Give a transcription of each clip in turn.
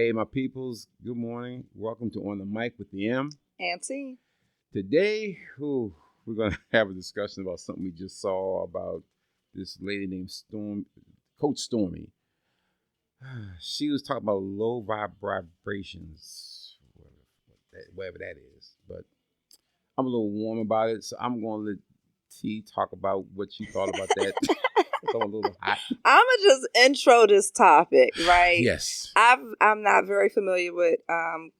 Hey, my peoples, good morning. Welcome to On the Mic with the M. Auntie. Today, we're going to have a discussion about something we just saw about this lady named Coach Stormy. She was talking about low vibrations, whatever that is. But I'm a little warm about it, so I'm going to let T talk about what she thought about that. It's a little hot. I'ma just intro this topic, right? Yes. I'm not very familiar with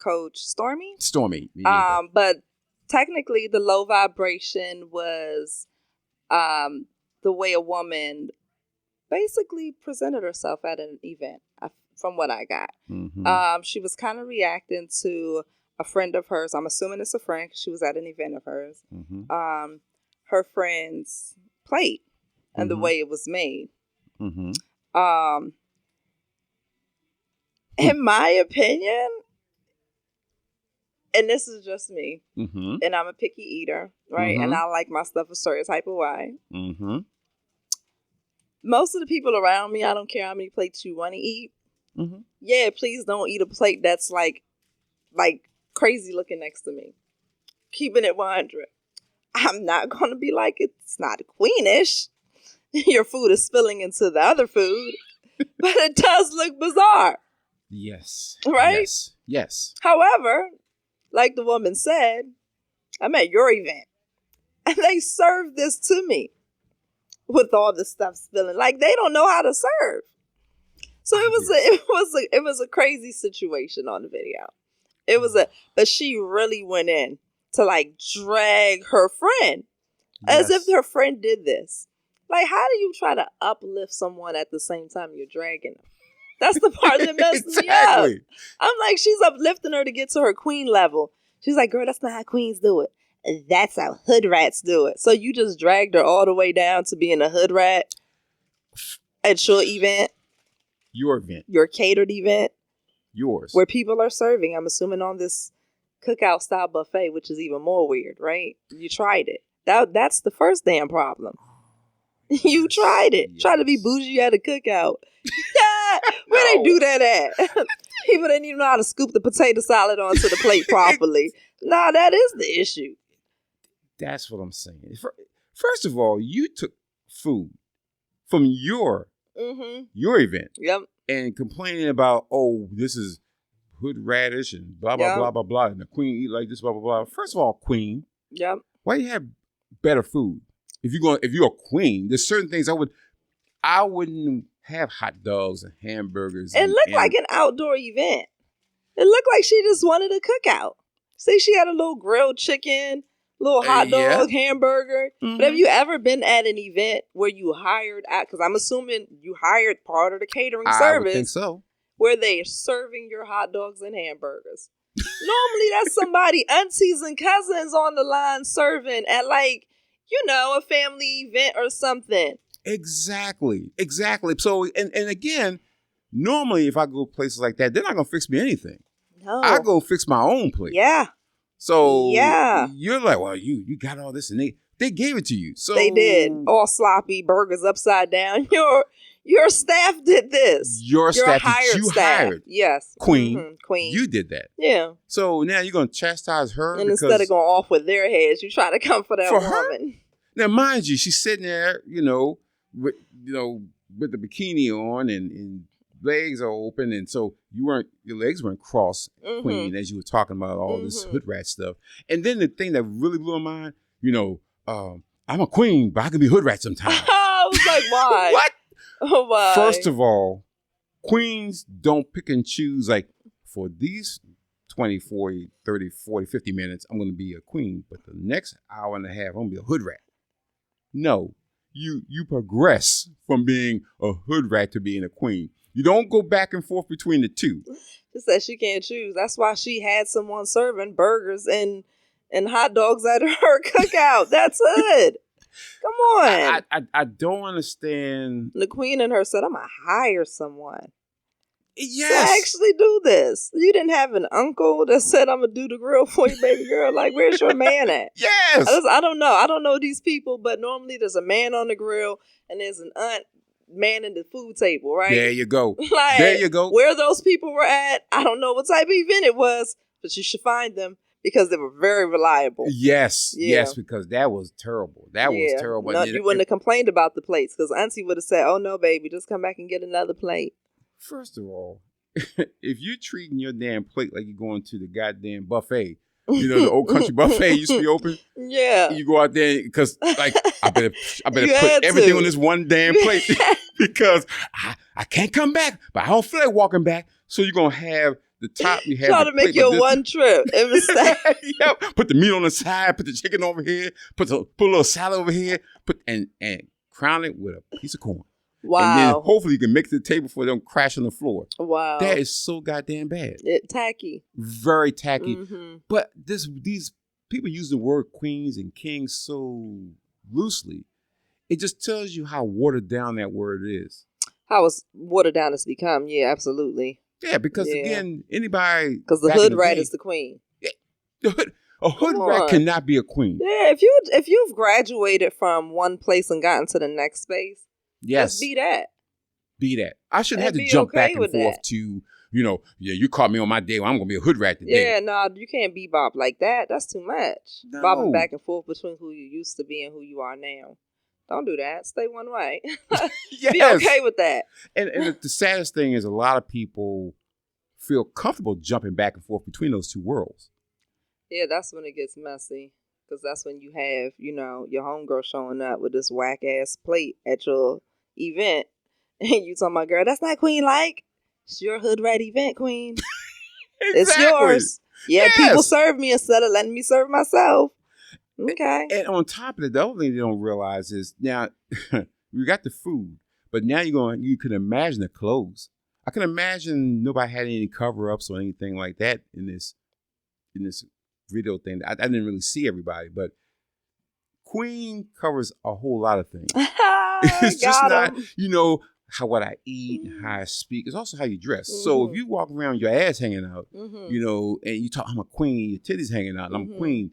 Coach Stormy. Stormy. But technically the low vibration was the way a woman basically presented herself at an event, from what I got. Mm-hmm. She was kind of reacting to a friend of hers. I'm assuming it's a friend 'cause she was at an event of hers. Mm-hmm. Her friend's plate and the Mm-hmm. way it was made. Mm-hmm. In my opinion, and this is just me, Mm-hmm. and I'm a picky eater, right? Mhm. And I like my stuff a certain type of way. Mm-hmm. Most of the people around me, I don't care how many plates you want to eat. Mm-hmm. Yeah, please don't eat a plate that's like crazy looking next to me. Keeping it 100. I'm not going to be like, it's not queenish. Your food is spilling into the other food, but it does look bizarre. Yes. Right? Yes. Yes. However, like the woman said, I'm at your event and they served this to me with all the stuff spilling. Like they don't know how to serve. So it was a crazy situation on the video. But she really went in to like drag her friend as if her friend did this. Like, how do you try to uplift someone at the same time you're dragging them? That's the part that messed me up. I'm like, she's uplifting her to get to her queen level. She's like, girl, that's not how queens do it. That's how hood rats do it. So you just dragged her all the way down to being a hood rat at your event? Your event. Your catered event? Yours. Where people are serving, I'm assuming on this cookout style buffet, which is even more weird, right? You tried it. That's the first damn problem. You tried it. Yes. Try to be bougie at a cookout. Where they do that at? People didn't even know how to scoop the potato salad onto the plate properly. Nah, that is the issue. That's what I'm saying. First of all, you took food from your event. Yep. And complaining about, oh, this is hood radish and blah, blah, Yep. blah, blah, blah. And the queen eat like this, blah, blah, blah. First of all, queen, Yep. why you have better food? If you're a queen, there's certain things I wouldn't have hot dogs and hamburgers. It looked like an outdoor event. It looked like she just wanted a cookout. See, she had a little grilled chicken, little hot dog, hamburger. Mm-hmm. But have you ever been at an event where you hired out? Because I'm assuming you hired part of the catering service. I would think so. Where they're serving your hot dogs and hamburgers. Normally, that's somebody, aunties and cousins on the line serving at a family event or something. Exactly. So, and again, normally if I go places like that, they're not going to fix me anything. No. I go fix my own plate. Yeah. So yeah. You're like, well, you got all this, and they gave it to you. So they did. All sloppy, burgers upside down. Your staff did this. Your staff that you hired. Yes. Queen. Mm-hmm. Queen. You did that. Yeah. So now you're going to chastise her. And instead of going off with their heads, you try to come for that woman. Her? Now, mind you, she's sitting there, with the bikini on and legs are open, and so your legs weren't crossed, queen, as you were talking about all this hood rat stuff. And then the thing that really blew my mind, I'm a queen, but I can be hood rat sometimes. I was like, why? What? Oh, why? First of all, queens don't pick and choose, like, for these 20, 40, 30, 40, 50 minutes, I'm going to be a queen, but the next hour and a half, I'm going to be a hood rat. No, you progress from being a hood rat to being a queen. You don't go back and forth between the two. She said she can't choose. That's why she had someone serving burgers and hot dogs at her cookout. That's it. Come on. I don't understand. The queen and her said, I'm going to hire someone. Yes. To actually do this. You didn't have an uncle that said, I'm going to do the grill for you, baby girl. Like, where's your man at? Yes. I don't know. I don't know these people, but normally there's a man on the grill and there's an aunt manning the food table, right? There you go. Like, There you go. where those people were at, I don't know what type of event it was, but you should find them because they were very reliable. Yes, Yeah. yes, because that was terrible. That was terrible. No, And you wouldn't have complained about the plates because Auntie would have said, "Oh no, baby, just come back and get another plate." First of all, if you're treating your damn plate like you're going to the goddamn buffet, you know, the old country buffet used to be open. Yeah. You go out there because, like, I better You had put everything to. on this one damn plate because I can't come back, but I don't feel like walking back. So you're gonna have the top. You have Try the to make plate, but your this- one trip. It was Yep. Put the meat on the side. Put the chicken over here. Put a little salad over here. And crown it with a piece of corn. And then wow. hopefully you can make it to the table before they don't crash on the floor. Wow. That is so goddamn bad. Tacky. Very tacky. Hmm. But these people use the word queens and kings so loosely. It just tells you how watered down that word is. How it's watered down it's become. Yeah, absolutely. Yeah, because Yeah. again, anybody Because the back in hood the rat day- is the queen. a hood Come rat on. cannot be a queen. Yeah, if you've graduated from one place and gotten to the next space, Yes, just be that. be that. I shouldn't have And to be jump okay back and with forth that. to, you caught me on my day. Well, I'm gonna be a hood rat today. Yeah, no, you can't bebop like that. That's too much. No. Bobbing back and forth between who you used to be and who you are now. Don't do that. Stay one way. Yes. Be okay with that. And the saddest thing is a lot of people feel comfortable jumping back and forth between those two worlds. Yeah, that's when it gets messy. Because that's when you have, your homegirl showing up with this whack ass plate at your event. And you talking about, girl, that's not queen like. It's your hood rat event, queen. It's yours. Yeah, Yes. people serve me instead of letting me serve myself. Okay. And on top of it, the other thing they don't realize is now you got the food, but now you can imagine the clothes. I can imagine nobody had any cover-ups or anything like that in this video thing. I didn't really see everybody, but Queen covers a whole lot of things. It's just Got not, 'em. what I eat and how I speak. It's also how you dress. So if Mhm. you walk around with your ass hanging out, Mhm. and you talk, I'm a queen, your titties hanging out, and I'm a Mhm. queen.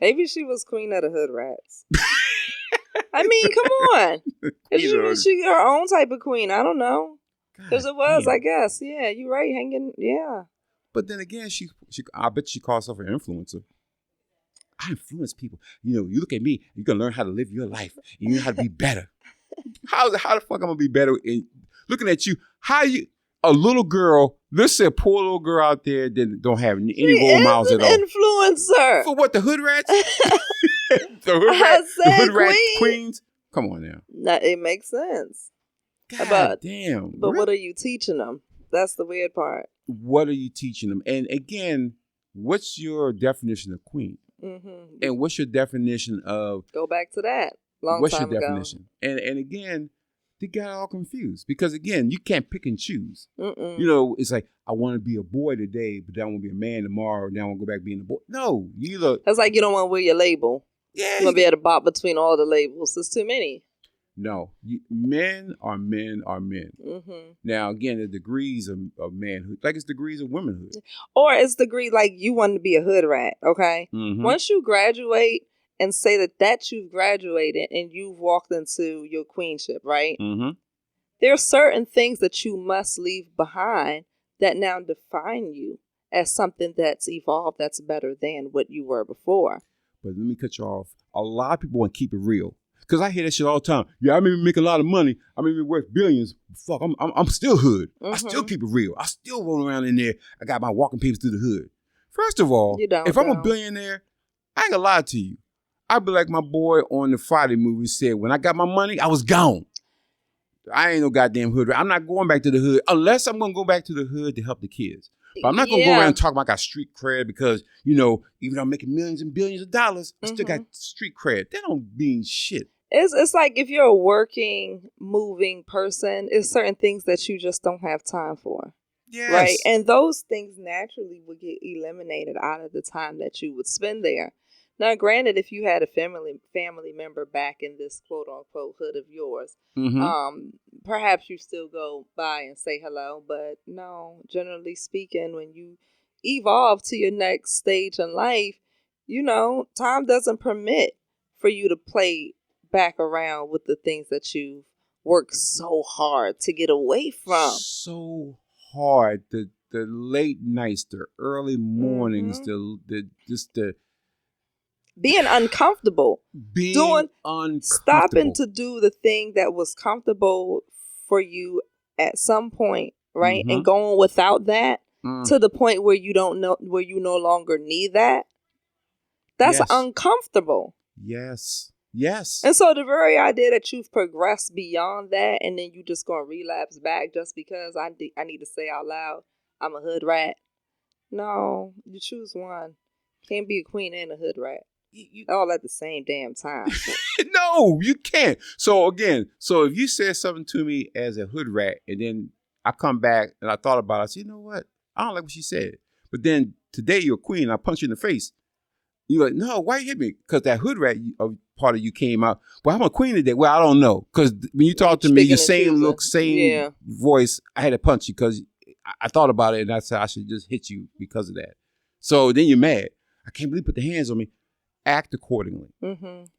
Maybe she was queen of the hood rats. I mean, come on. Queen She her own type of queen. I don't know. Because God it was, damn. I guess. Yeah, you're right. Hanging. Yeah. But then again, I bet she calls herself an influencer. I influence people. You look at me, you're going to learn how to live your life. And you know how to be better. How the fuck I'm going to be better in looking at you? A little girl, let's say a poor little girl out there that don't have any She role is models an at all. influencer. For what, the hood rats? the I said queen. queens? Come on now. Nah, it makes sense. God But- damn. But really? what are you teaching them? That's the weird part. What are you teaching them? And again, what's your definition of queen? Mm-hmm. And what's your definition of Go back to that. Long what's time your ago. definition? And again, they got all confused because again, you can't pick and choose. Mm-mm. It's like I want to be a boy today, but then I want to be a man tomorrow. Then I want to go back being a boy. No, you either That's like you don't want to wear your label. yeah. You want to be able to bop between all the labels. There's too many. No, men are men are men. Mm-hmm. Now again, the degrees of manhood, like it's degrees of womanhood. Or it's degree like you want to be a hood rat. Okay. Mhm. Once you graduate and say that you've graduated and you've walked into your queenship, right? Mhm. There are certain things that you must leave behind that now define you as something that's evolved, that's better than what you were before. But let me cut you off. A lot of people want to keep it real. Cause I hear that shit all the time. Yeah, I may make a lot of money. I may be worth billions. Fuck, I'm still hood. I still Mhm. keep it real. I still roll around in there. I got my walking papers through the hood. First of all, You don't, if I'm a though. billionaire, I ain't gonna lie to you. I'd be like my boy on the Friday movie said, when I got my money, I was gone. I ain't no goddamn hood. I'm not going back to the hood unless I'm gonna go back to the hood to help the kids. But I'm not gonna go around and talk about I got street cred because, even though I'm making millions and billions of dollars, I still got street cred. That don't mean shit. It's like if you're a working, moving person, it's certain things that you just don't have time for. Yes. Right. And those things naturally would get eliminated out of the time that you would spend there. Now, granted, if you had a family member back in this quote unquote hood of yours, Mhm. perhaps you still go by and say hello. But no, generally speaking, when you evolve to your next stage in life, time doesn't permit for you to play back around with the things that you've work so hard to get away from. So hard. The late nights, the early mornings, the being uncomfortable, being uncomfortable, stopping to do the thing that was comfortable for you at some point, right? And going without that to the point where you don't know, where you no longer need that. That's uncomfortable. Yes. And so the very idea that you've progressed beyond that, and then you just gonna relapse back just because I need to say out loud, I'm a hood rat. No, you choose one. Can't be a queen and a hood rat. All at the same damn time. No, you can't. So again, if you said something to me as a hood rat, and then I come back and I thought about it, I said, you know what? I don't like what she said. But then today you're a queen, I punch you in the face. You're like, no, why you hit me? Because that hood rat part of you came out. Well, I'm a queen today. Well, I don't know. Because when you talk to me, your same look, same voice, I had to punch you because I thought about it and I said I should just hit you because of that. So then you're mad. I can't believe you put the hands on me. Act accordingly.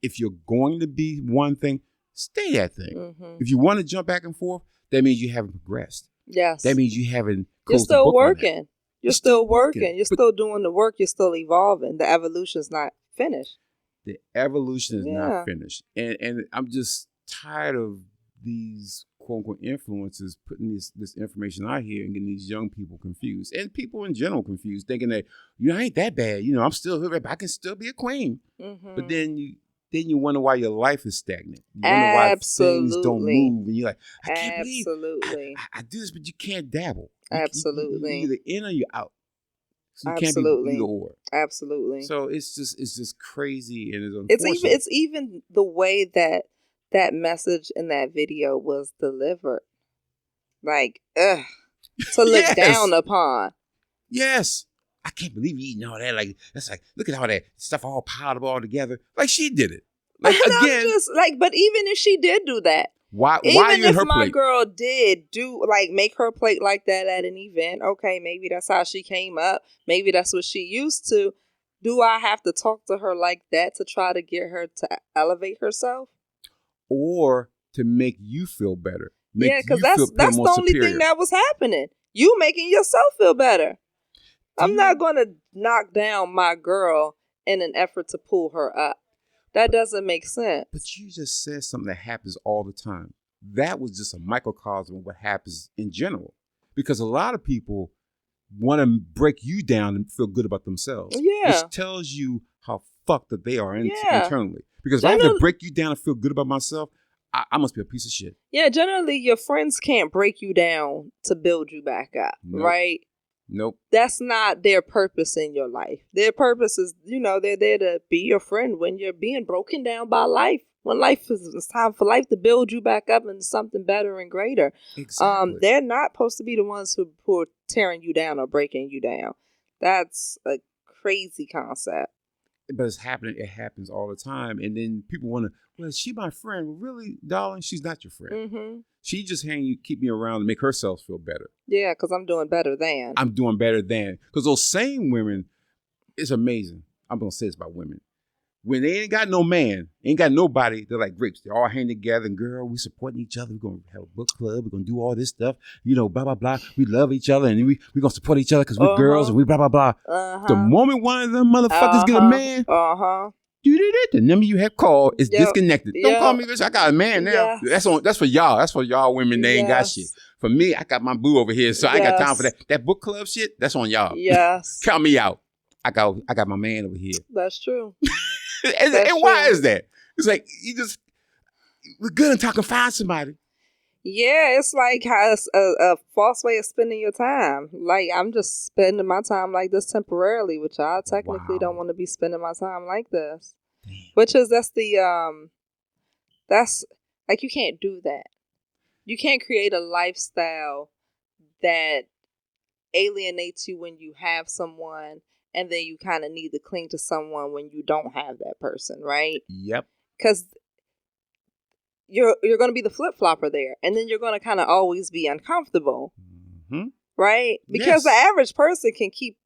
If you're going to be one thing, stay that thing. If you want to jump back and forth, that means you haven't progressed. Yes. That means you haven't You're closed the book still working. on that. You're still working. You're still doing the work. You're still evolving. The evolution's not finished. The evolution is not finished. And I'm just tired of these quote-unquote influencers putting this information out here and getting these young people confused. And people in general confused, thinking that, I ain't that bad. I'm still hood rat, but I can still be a queen. But then you wonder why your life is stagnant. You wonder why things don't move. And you're like, I can't believe I do this, but you can't dabble. Absolutely. You're either in or you're out. So you can't be either or. Absolutely. So it's just crazy and it's unfortunate. It's even the way that message in that video was delivered. Like, to look down upon. Yes. I can't believe you eating all that. Like, that's like, look at all that stuff all piled up all together. Like, she did it. Like, again. But even if she did do that. Why even are you in her if my plate? girl did make her plate like that at an event, okay, maybe that's how she came up. Maybe that's what she used to. Do I have to talk to her like that to try to get her to elevate herself? Or to make you feel better. Because that's the only thing that was happening. You making yourself feel better. I'm not going to knock down my girl in an effort to pull her up. That doesn't make sense. But you just said something that happens all the time. That was just a microcosm of what happens in general. Because a lot of people want to break you down and feel good about themselves. Yeah. Which tells you how fucked up they are internally. Because if I have to break you down and feel good about myself, I must be a piece of shit. Yeah, generally your friends can't break you down to build you back up, right? Nope. That's not their purpose in your life. Their purpose is, they're there to be your friend when you're being broken down by life. When it's time for life to build you back up into something better and greater. Exactly. They're not supposed to be the ones who are tearing you down or breaking you down. That's a crazy concept. But it's happening. It happens all the time. And then people want to, well, is she my friend? Well, really, darling, she's not your friend. She just keep me around to make herself feel better. Yeah, because I'm doing better than. I'm doing better than. Because those same women, it's amazing. I'm going to say this about women. When they ain't got no man, ain't got nobody, they're like grapes. They all hang together and, girl, we supporting each other. We're going to have a book club. We're going to do all this stuff. Blah, blah, blah. We love each other and we're going to support each other because we're girls and we blah, blah, blah. The moment one of them motherfuckers get a man, the number you have called is disconnected. Don't call me, bitch. I got a man now. That's for y'all. That's for y'all women. They ain't got shit. For me, I got my boo over here, so I ain't got time for that. That book club shit, that's on y'all. Yes. Count me out. I got my man over here. That's true. and why is that? It's like we're good until I can find somebody. Yeah, it's like how it's a false way of spending your time. Like, I'm just spending my time like this temporarily, which I technically don't want to be spending my time like this. Damn. That's like, you can't do that. You can't create a lifestyle that alienates you when you have someone, and then you kind of need to cling to someone when you don't have that person, right? Yep. Because you're going to be the flip-flopper there, and then you're going to kind of always be uncomfortable, right? Because the average person can keep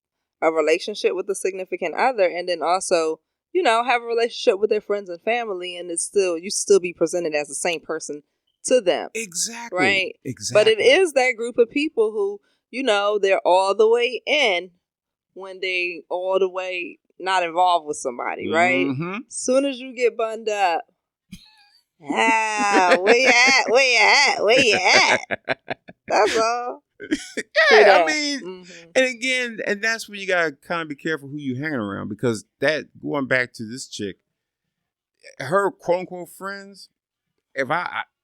a relationship with a significant other and then also, have a relationship with their friends and family, and you still be presented as the same person to them. Exactly. Right? Exactly. But it is that group of people who, they're all the way in when they all the way not involved with somebody, right? Mm-hmm. Soon as you get bunned up, where you at? Where you at? Where you at? That's all. Yeah, I mean, Mm-hmm. and again, and that's where you gotta kind of be careful who you hanging around, because that, going back to this chick, her quote unquote friends, if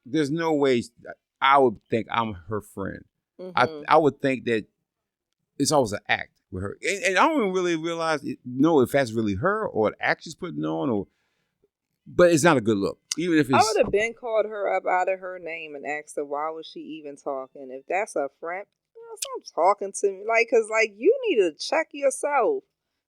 there's no way I would think I'm her friend. Mm-hmm. I would think that it's always an act with her, and I don't even really realize know if that's really her or an act she's putting on, but it's not a good look. Even if it's, I would have been called her up out of her name and asked her why was she even talking. If that's a friend, stop talking to me. Cause you need to check yourself.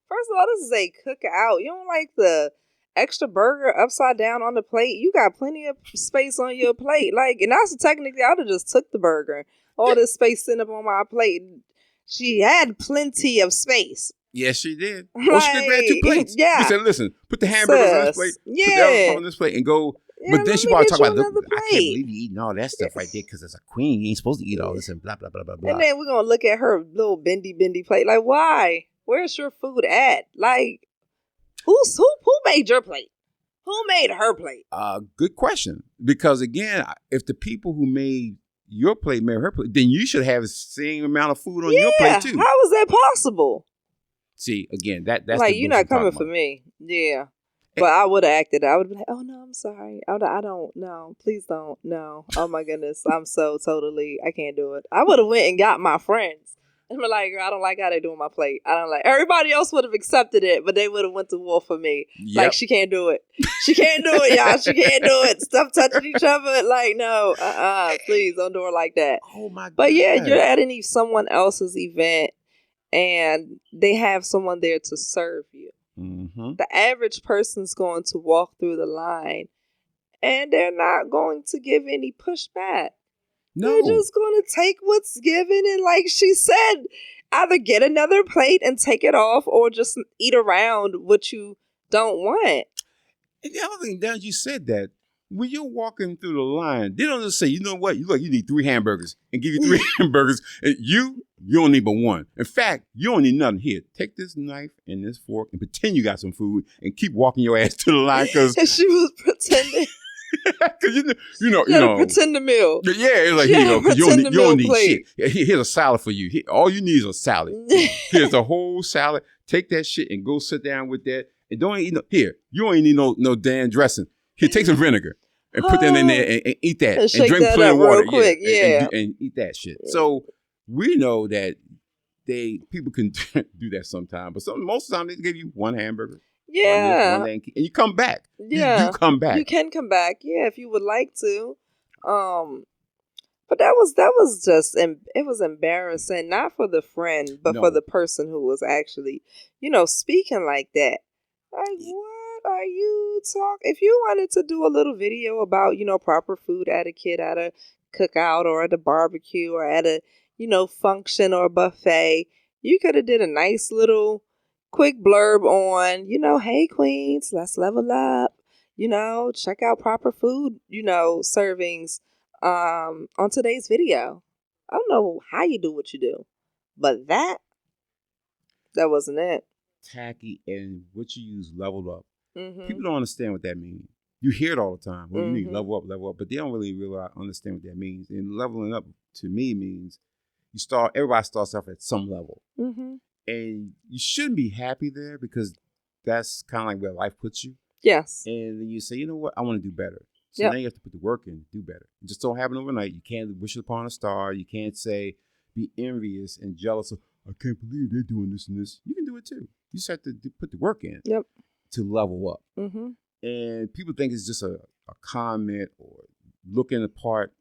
First of all, this is a cookout. You don't like the extra burger upside down on the plate. You got plenty of space on your plate. And that's technically, I would have just took the burger. All this space sitting up on my plate. She had plenty of space. yes, she did. Or she could grab 2 plates. Yeah. You said, listen, put the hamburgers on this plate, put the alcohol on this plate, and go. Yeah, but then she probably talk about, look, I can't plate. believe you eating all that stuff right there, because as a queen, you ain't supposed to eat all this and blah, blah, blah, blah, blah. And then we're going to look at her little bendy plate. Why? Where's your food at? Who made your plate? Who made her plate? Good question. Because again, if the people who made your plate made her plate, then you should have the same amount of food on your plate too. How is that possible? See, again, that's you're not coming for me. Yeah. But I would have acted. I would have been like, oh no, I'm sorry. I don't. No, please don't. No. Oh my goodness. I'm so totally, I can't do it. I would have went and got my friends. And been like, girl, I don't like how they doing my plate. I don't like. Everybody else would have accepted it, but they would have went to war for me. Yep. She can't do it. She can't do it, y'all. She can't do it. Stuff touching each other. No. Please don't do it like that. Oh my God. But yeah, you're at someone else's event and they have someone there to serve you. Mm-hmm. The average person's going to walk through the line and they're not going to give any pushback. No. They're just going to take what's given and, like she said, either get another plate and take it off or just eat around what you don't want. And the other thing, now you said that, when you're walking through the line, they don't just say, you know what, you need 3 hamburgers and give you 3 hamburgers. And you don't need but 1. In fact, you don't need nothing. Here, take this knife and this fork and pretend you got some food and keep walking your ass to the line. Because she was pretending. Because you know, pretend the meal. Yeah, it's like, here you go, 'cause you don't need shit. Here's a salad for you. All you need is a salad. Here's a whole salad. Take that shit and go sit down with that. And don't eat you don't need no damn dressing. Here, take some vinegar and put that in there and eat that. And drink plenty of water. Real quick. Yeah. And eat that shit. So we know that people can do that sometimes, but most of the time they give you 1 hamburger. Yeah. And you come back. Yeah. You come back. You can come back. Yeah, if you would like to. But that was just, it was embarrassing, not for the friend, but for the person who was actually, speaking like that. Like, what are you talking? If you wanted to do a little video about, proper food etiquette at a cookout or at a barbecue or at a, function or buffet, you could have did a nice little quick blurb on, hey queens, let's level up, check out proper food, servings on today's video. I don't know how you do what you do, but that wasn't it. Tacky, and what you use, leveled up. Mm-hmm. People don't understand what that means. You hear it all the time. Well, mm-hmm. You need level up, but they don't really understand what that means. And leveling up to me means everybody starts off at some level. Mm-hmm. And you shouldn't be happy there, because that's kind of like where life puts you. Yes. And then you say, you know what, I want to do better. So now you have to put the work in, do better. It just don't happen overnight. You can't wish upon a star. You can't be envious and jealous of, I can't believe they're doing this and this. You can do it too. You just have to put the work in to level up. Mm-hmm. And people think it's just a comment or looking the part.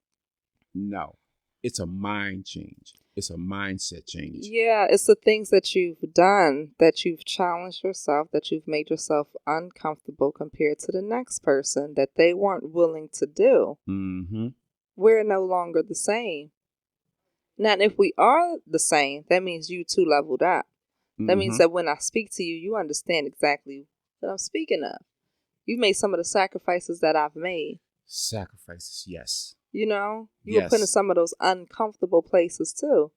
No, it's a mind change. It's a mindset change. Yeah, it's the things that you've done, that you've challenged yourself, that you've made yourself uncomfortable compared to the next person that they weren't willing to do. Mm-hmm. We're no longer the same. Now, if we are the same, that means you too leveled up. That Mm-hmm. means that when I speak to you, you understand exactly what I'm speaking of. You've made some of the sacrifices that I've made. Sacrifices, yes. You know, you were put in Yes. some of those uncomfortable places too.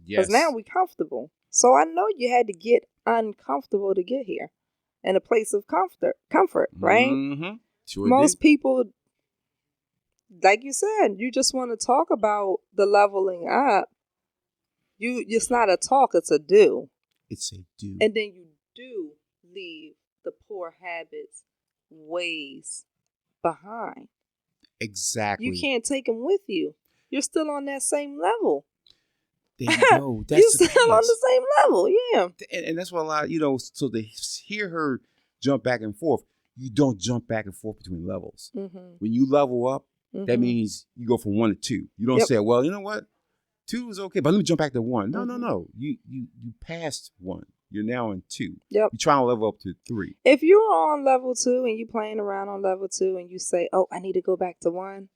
Because Yes. now we comfortable. So I know you had to get uncomfortable to get here. In a place of comfort, right? Mm-hmm. Sure Most did. people, like you said, you just want to talk about the leveling up. It's not a talk, it's a do. It's a do. And then you do leave the poor habits, ways behind. Exactly. You can't take them with you. You're still on that same level. There you go. You're That's the still on past. the same level, yeah. And that's what a lot, so to hear her jump back and forth, you don't jump back and forth between levels. Mm-hmm. When you level up, that Mm-hmm. means you go from 1 to 2. You don't Yep. say, well, you know what? 2 is okay, but let me jump back to 1. No, Mhm. no. You passed 1. You're now in 2. Yep. You're trying to level up to 3. If you're on level 2 and you playing around on level 2 and you say, oh, I need to go back to 1,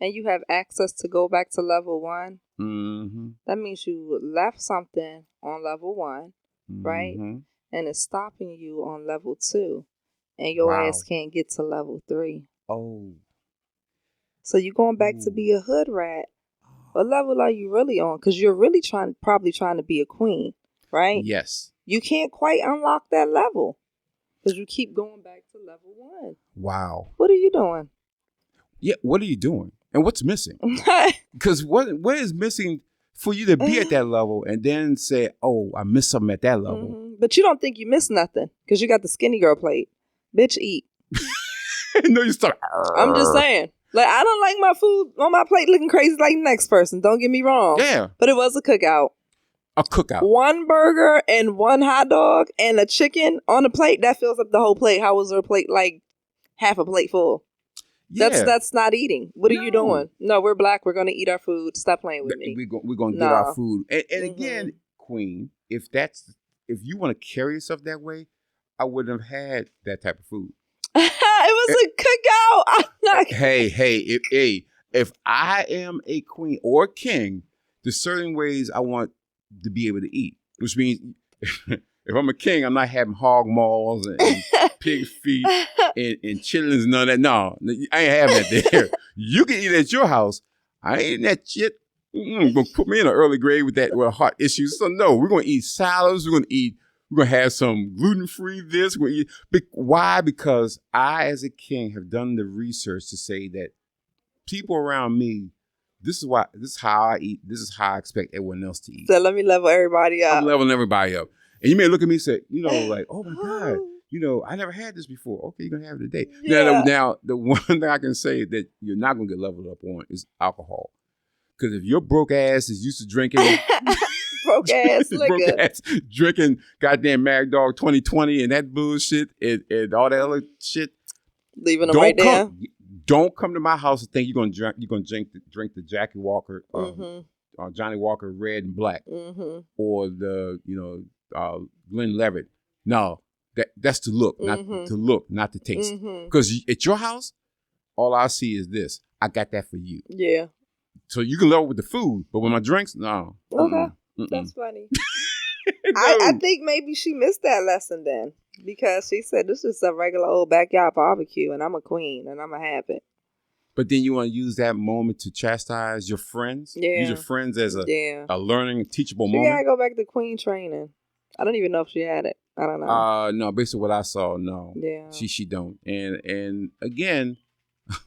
and you have access to go back to level 1, Mm-hmm. that means you left something on level 1, right? Mm-hmm. And it's stopping you on level 2, and your Wow. ass can't get to level 3. Oh. So you're going back to Ooh. be a hood rat. What level are you really on? Because you're really probably trying to be a queen, right? Yes. You can't quite unlock that level because you keep going back to level 1. Wow. What are you doing? Yeah, what are you doing? And what's missing? Because what is missing for you to be at that level and then say, oh, I missed something at that level? Mhm. But you don't think you missed nothing because you got the skinny girl plate. Bitch, eat. No, you start. I'm just saying. Like, I don't like my food on my plate looking crazy like the next person. Don't get me wrong. Yeah, But it was a cookout. a cookout. 1 burger and 1 hot dog and a chicken on the plate, that fills up the whole plate. How was her plate like half a plate full? Yeah, That's not eating. What are you No. doing? No, we're black. We're going to eat our food. Stop playing with me. we're gonna get our Nah. food. And Mhm. again, Queen, if you want to carry yourself that way, I wouldn't have had that type of food. It was a cookout. I'm not. If I am a queen or a king, there's certain ways I want to be able to eat, which means if I'm a king, I'm not having hog maws and pig feet and chitlins and none of that. No, I ain't having that there. You can eat at your house. I ain't eating that shit. Gonna put me in an early grade with heart issues. So no, we're gonna eat salads. We're gonna have some gluten-free this. We're gonna eat. Why? Because I, as a king, have done the research to say that people around me, this is how I eat. This is how I expect everyone else to eat. So let me level everybody up. I'm leveling everybody up. And you may look at me and say, like, oh my God, I never had this before. Okay, you're gonna have it today. Yeah. Now, the one thing I can say that you're not gonna get leveled up on is alcohol. Because if your broke ass is used to drinking broke ass liquor. drinking goddamn Mad Dog 2020 and that bullshit and all that other shit, Leaving them right there. Don't come to my house and think you're gonna drink the Jackie Walker, Johnny Walker Red and Black, or the Glenn Levitt. No, that's to look, not to taste. Because at your house, all I see is this. I got that for you. Yeah. So you can level with the food, but with my drinks, no. Okay. That's funny. I think maybe she missed that lesson then, because she said this is a regular old backyard barbecue and I'm a queen and I'm a habit. But then you want to use that moment to chastise your friends? Yeah. Use your friends as a learning, teachable She moment? gotta go back to queen training. I don't even know if she had it. I don't know. No, based on what I saw, no. Yeah. She don't. And again,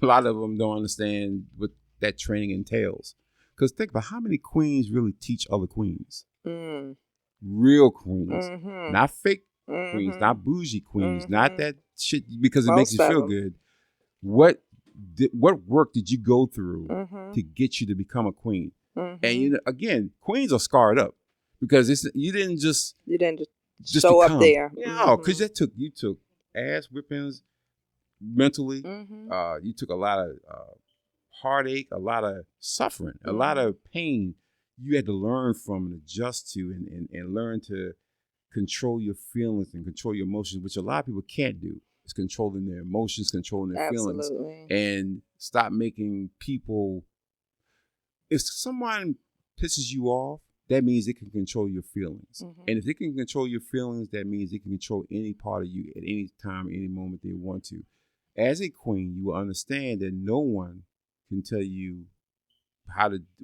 a lot of them don't understand what that training entails. Because think about how many queens really teach other queens. Real queens. Not fake queens, not bougie queens, not that shit because it makes you feel good. What work did you go through to get you to become a queen? And again, queens are scarred up because you didn't just show up there. No, because you took ass whippings mentally. You took a lot of heartache, a lot of suffering, a lot of pain. You had to learn from and adjust to and learn to control your feelings and control your emotions, which a lot of people can't do. It's controlling their emotions, controlling their feelings, and stop making people. If someone pisses you off, that means it can control your feelings. And if it can control your feelings, that means it can control any part of you at any time, any moment they want to. As a queen, you will understand that no one can tell you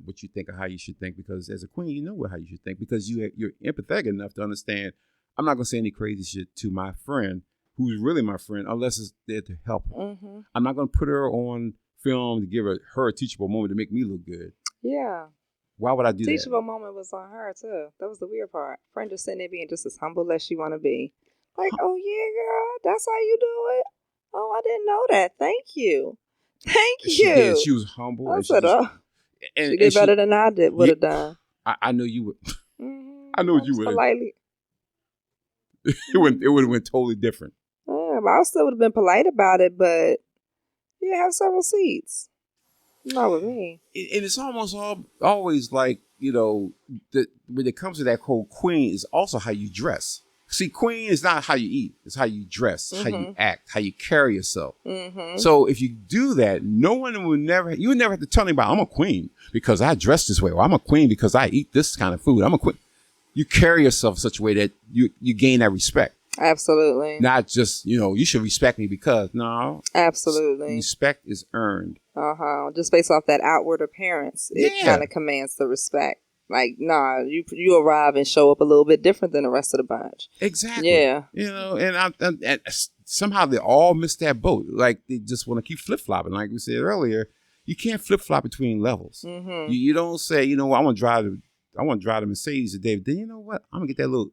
what you think or how you should think, because as a queen, you know how you should think, because you're empathetic enough to understand. I'm not gonna say any crazy shit to my friend, who's really my friend, unless it's there to help her. Mm-hmm. I'm not gonna put her on film to give her a teachable moment to make me look good. Yeah. Why would I do that? Teachable moment was on her too. That was the weird part. Friend just sitting there being just as humble as she want to be. Like, oh yeah, girl, that's how you do it. Oh, I didn't know that. Thank you. Thank you. She did. She was humble. I and said, she did better than I would have done. I know you would. Mm-hmm. I know what you would. Politely. It would have went totally different. Yeah, but I still would have been polite about it, but yeah, have several seats. Not with me. And it's almost always like, that when it comes to that whole queen, is also how you dress. See, queen is not how you eat. It's how you dress, how you act, how you carry yourself. Mm-hmm. So if you do that, you would never have to tell anybody, I'm a queen because I dress this way, or I'm a queen because I eat this kind of food. I'm a queen. You carry yourself in such a way that you gain that respect. Absolutely. Not just, you should respect me because, no. Absolutely. Respect is earned. Just based off that outward appearance, it kind of commands the respect. Like, nah, you arrive and show up a little bit different than the rest of the bunch. Exactly. Yeah. And somehow they all miss that boat. Like, they just want to keep flip-flopping. Like we said earlier, you can't flip-flop between levels. Mm-hmm. You don't say, I want to drive the Mercedes today. But then, you know what? I'm going to get that little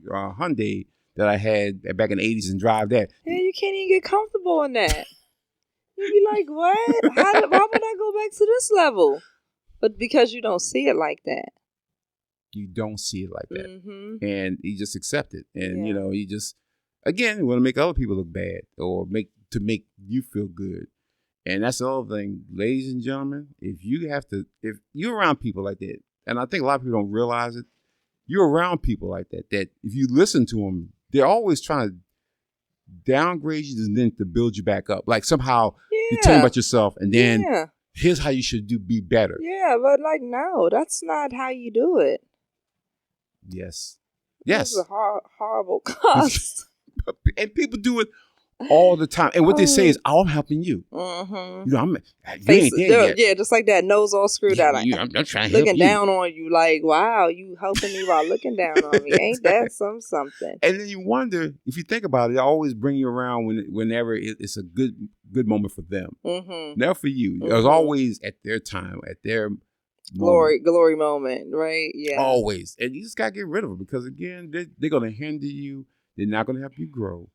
Hyundai that I had back in the 80s and drive that. Yeah, you can't even get comfortable in that. You'd be like, what? Why would I go back to this level? But because you don't see it like that. You don't see it like that. Mm-hmm. And you just accept it. And, you just, again, you want to make other people look bad or make you feel good. And that's the other thing, ladies and gentlemen, if you're around people like that, and I think a lot of people don't realize it, you're around people like that if you listen to them, they're always trying to downgrade you and then to build you back up. Like somehow you tell them about yourself and then here's how you should be better. Yeah, but like, no, that's not how you do it. Yes. This is a horrible cost. And people do it all the time. And what they say is, I'm helping you. Mm-hmm. You ain't there yet. Yeah, just like that, nose all screwed out. Like, I'm trying to looking help down on you like, wow, you helping me while looking down on me. Ain't that something? And then you wonder, if you think about it, they always bring you around whenever it's a good moment for them. Mm-hmm. Never for you. It was always at their time, at their glory moment, right? Yeah. Always. And you just got to get rid of them because, again, they're going to hinder you. They're not going to help you grow.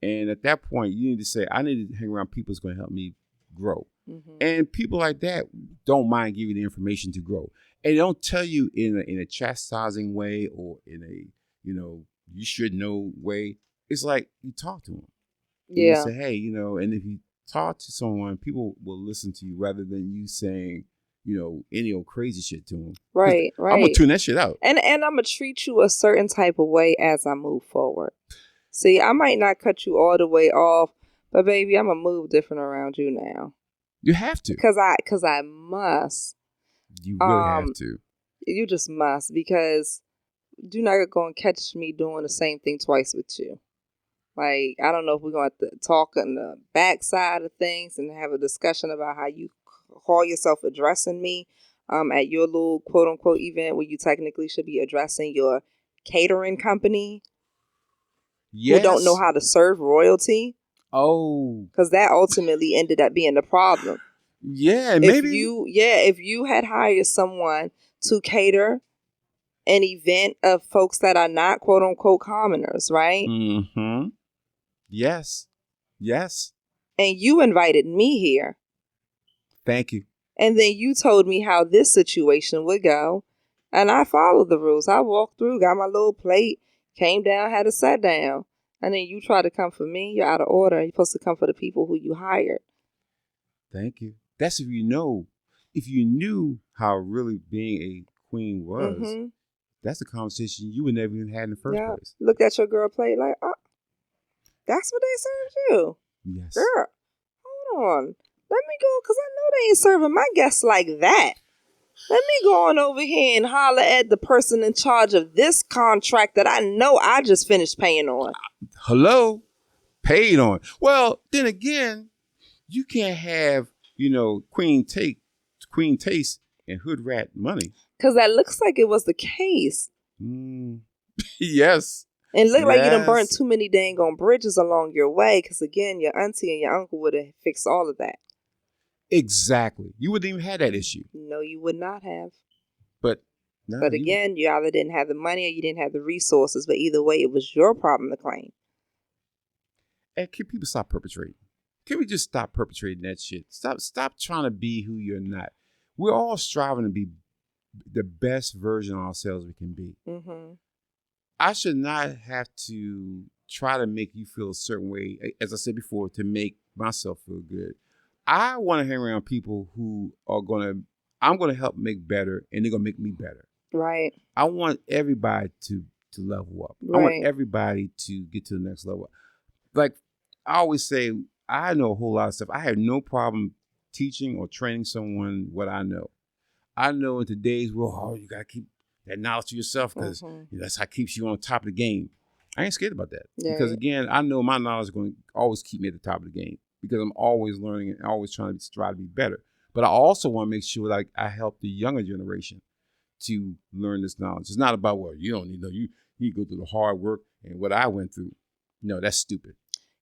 And at that point, you need to say, I need to hang around people that's going to help me grow. Mm-hmm. And people like that don't mind giving you the information to grow. And they don't tell you in a chastising way or in a, you should know way. It's like you talk to them. Yeah. You say, hey, and if you talk to someone, people will listen to you rather than you saying, any old crazy shit to them. Right. I'm going to tune that shit out. And I'm going to treat you a certain type of way as I move forward. See, I might not cut you all the way off, but baby, I'm going to move different around you now. You have to. Because I must. You really have to. You just must, because you're not going to catch me doing the same thing twice with you. Like, I don't know if we're going to have to talk on the backside of things and have a discussion about how you call yourself addressing me at your little quote-unquote event where you technically should be addressing your catering company. Yes. Who don't know how to serve royalty. Oh. Because that ultimately ended up being the problem. Yeah, maybe. If you had hired someone to cater an event of folks that are not quote-unquote commoners, right? Mm-hmm. Yes. And you invited me here. Thank you. And then you told me how this situation would go. And I followed the rules. I walked through, got my little plate, came down, had a sat down. And then you try to come for me. You're out of order. You're supposed to come for the people who you hired. Thank you. That's if you knew how really being a queen was. Mm-hmm. That's a conversation you would never even had in the first place. Looked at your girl plate like, oh, that's what they served you. Yes. Girl, hold on. Let me go, because I know they ain't serving my guests like that. Let me go on over here and holler at the person in charge of this contract that I know I just finished paying on. Hello? Paid on. Well, then again, you can't have Queen Taste and Hood Rat Money. Because that looks like it was the case. Yes. And it looked like you done burned Yes. too many dang on bridges along your way. Because again, your auntie and your uncle would have fixed all of that. Exactly. You wouldn't even have that issue. No, you would not have. But no, But again, you either didn't have the money or you didn't have the resources. But either way, it was your problem to claim. and can people stop perpetrating? Can we just stop perpetrating that shit? Stop trying to be who you're not. We're all striving to be the best version of ourselves we can be. Mm-hmm. I should not have to try to make you feel a certain way, as I said before, to make myself feel good. I want to hang around people who I'm going to help make better, and they're going to make me better. Right. I want everybody to level up. I want Right. everybody to get to the next level. Like I always say, I know a whole lot of stuff. I have no problem teaching or training someone what I know. I know in today's world, you got to keep that knowledge to yourself because Mm-hmm. that's how it keeps you on top of the game. I ain't scared about that Yeah. because, again, I know my knowledge is going to always keep me at the top of the game because I'm always learning and always trying to strive to be better. But I also want to make sure that I help the younger generation to learn this knowledge. It's not about, well, you don't need to know. You need to go through the hard work and what I went through. No, that's stupid.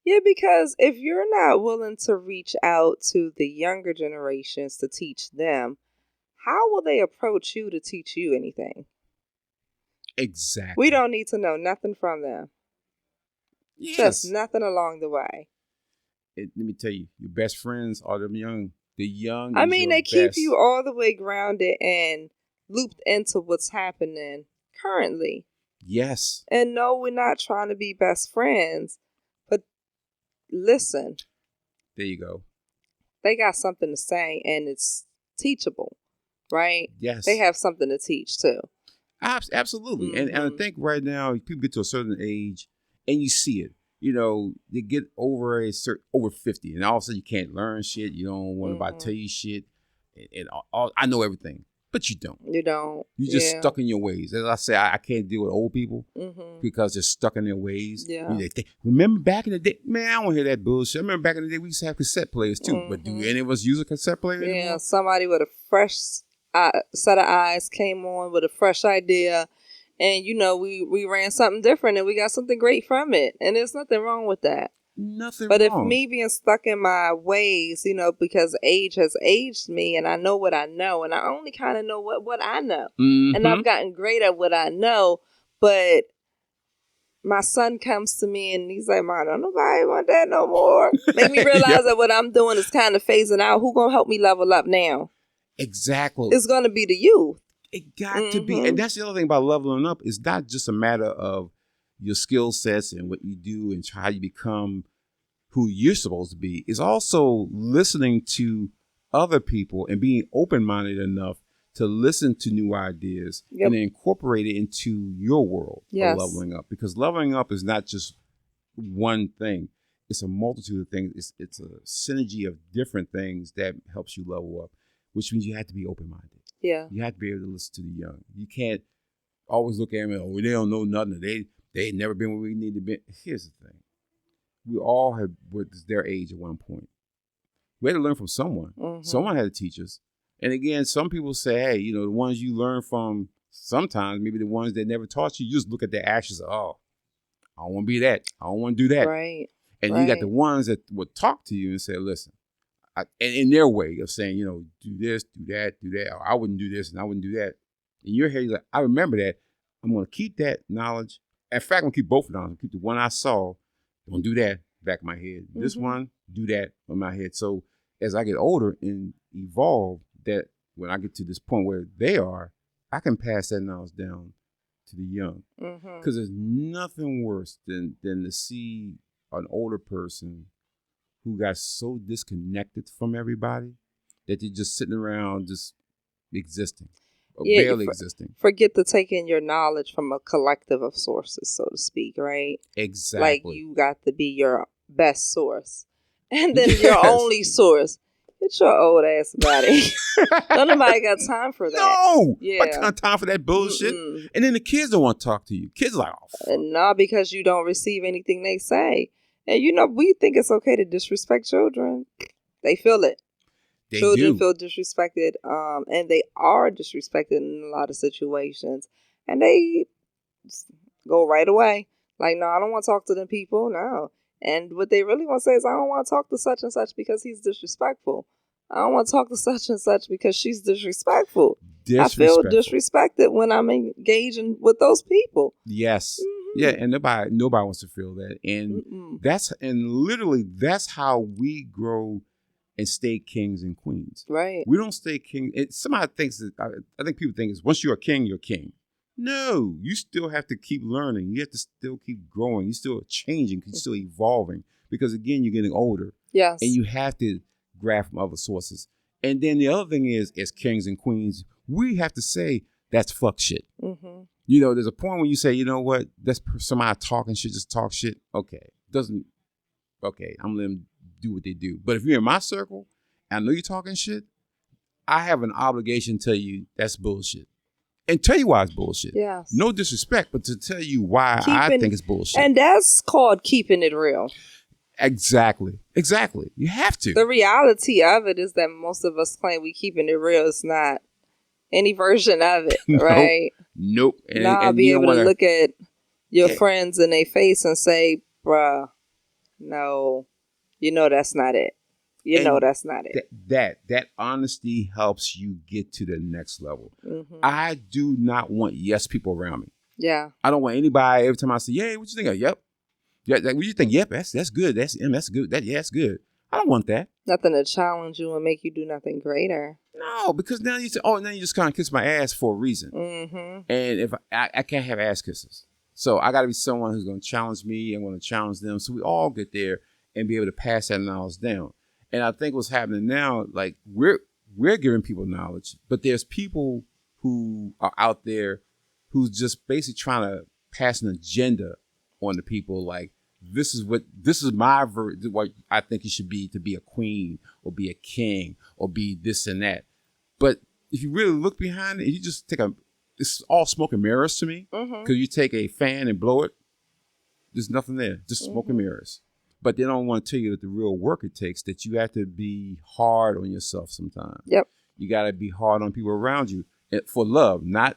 Yeah, because if you're not willing to reach out to the younger generations to teach them, how will they approach you to teach you anything? Exactly. We don't need to know nothing from them. Yes. Just nothing along the way. Let me tell you, your best friends are them young. The young. I is mean, your they keep best. you all the way grounded and looped into what's happening currently. Yes. And no, we're not trying to be best friends, but listen, There you go. they got something to say and it's teachable, right? Yes. They have something to teach too. Absolutely. And I Mhm. think right now people get to a certain age and you see it. They get over over 50 and all of a sudden you can't learn shit. You don't want nobody to Mhm. tell you shit. And I know everything, but you don't. You don't. You're just Yeah. stuck in your ways. As I say, I can't deal with old people Mm-hmm. because they're stuck in their ways. Yeah. Remember back in the day? Man, I don't hear that bullshit. I remember back in the day we used to have cassette players too. But do Mhm. any of us use a cassette player Yeah, anymore? somebody with a fresh set of eyes came on with a fresh idea, and we ran something different, and we got something great from it, and there's nothing wrong with that. Nothing But if wrong. me being stuck in my ways, because age has aged me, and I know what I know, and I only kind of know what I know, and Mhm. I've gotten great at what I know, but my son comes to me and he's like, "Mom, don't nobody want that no more." Make me realize Yep. that what I'm doing is kind of phasing out. Who gonna help me level up now? Exactly. It's gonna be the youth. It got to be. Mhm. And that's the other thing about leveling up. It's not just a matter of your skill sets and what you do and how you become who you're supposed to be. It's also listening to other people and being open-minded enough to listen to new ideas Yep. and incorporate it into your world Yes. of leveling up. Because leveling up is not just one thing. It's a multitude of things. It's a synergy of different things that helps you level up, which means you have to be open-minded. Yeah. You have to be able to listen to the young. You can't always look at them and, oh, they don't know nothing. They ain't never been where we need to be. Here's the thing. We all had was their age at one point. We had to learn from someone. Mhm. Someone had to teach us. And again, some people say, hey, the ones you learn from sometimes, maybe the ones that never taught you, you just look at their actions. Oh, I don't want to be that. I don't want to do that. Right. And you got right. the ones that would talk to you and say, listen, and in their way of saying, do this, do that, or I wouldn't do this and I wouldn't do that. In your head, you're like, I remember that. I'm going to keep that knowledge. In fact, I'm going to keep both of them. I'm going to keep the one I saw. Don't do that, back of my head. This Mhm. one, do that on my head. So as I get older and evolve, that when I get to this point where they are, I can pass that knowledge down to the young. Mhm. Because there's nothing worse than to see an older person who got so disconnected from everybody that they're just sitting around just existing, or Yeah, barely existing. Forget to take in your knowledge from a collective of sources, so to speak, right? Exactly. Like you got to be your best source, and then your Yes. only source. Get your old ass body. Don't nobody got time for that. No. Yeah. I got time for that bullshit. Mm-mm. And then the kids don't want to talk to you. Kids are like, oh, fuck. And not because you don't receive anything they say. And we think it's okay to disrespect children. They feel it. They Children do. feel disrespected, and they are disrespected in a lot of situations, and they go right away. Like, no, I don't want to talk to them people. No. And what they really want to say is, I don't want to talk to such and such because he's disrespectful. I don't want to talk to such and such because she's disrespectful. I feel disrespected when I'm engaging with those people. Yes. Mm-hmm. Yeah, and nobody wants to feel that. And literally that's how we grow and stay kings and queens. Right. We don't stay king. Somebody thinks that I think people think is once you're a king, you're king. No, you still have to keep learning. You have to still keep growing. You're still changing. You're still evolving because again, you're getting older. Yes. And you have to grab from other sources. And then the other thing is, as kings and queens, we have to say that's fuck shit. Mm-hmm. You know, there's a point when you say, you know what, that's somebody talking shit, just talk shit. Okay, I'm gonna let them do what they do. But if you're in my circle, and I know you're talking shit, I have an obligation to tell you that's bullshit. And tell you why it's bullshit. Yes. No disrespect, but to tell you why I think it's bullshit. And that's called keeping it real. Exactly. You have to. The reality of it is that most of us claim we keeping it real. It's not any version of it, right? Nope. Now I'll be able to look at your friends in their face and say, bruh, no, you know that's not it. That's not it. That honesty helps you get to the next level. Mm-hmm. I do not want yes people around me. Yeah. I don't want anybody every time I say, "Hey, what you think of?" Yep. Yeah, what you think? Yep, that's good. That's good. That's good. I don't want that. Nothing to challenge you and make you do nothing greater. No, because now you say, now you just kind of kiss my ass for a reason. Mm-hmm. And if I can't have ass kisses, so I got to be someone who's going to challenge me and going to challenge them, so we all get there and be able to pass that knowledge down. And I think what's happening now, like we're giving people knowledge, but there's people who are out there who's just basically trying to pass an agenda on the people. Like this is my what I think you should be to be a queen or be a king or be this and that. But if you really look behind it, you just it's all smoke and mirrors to me. Because you take a fan and blow it, there's nothing there, just smoke and mirrors. But they don't want to tell you that the real work it takes, that you have to be hard on yourself sometimes. Yep. You got to be hard on people around you for love, not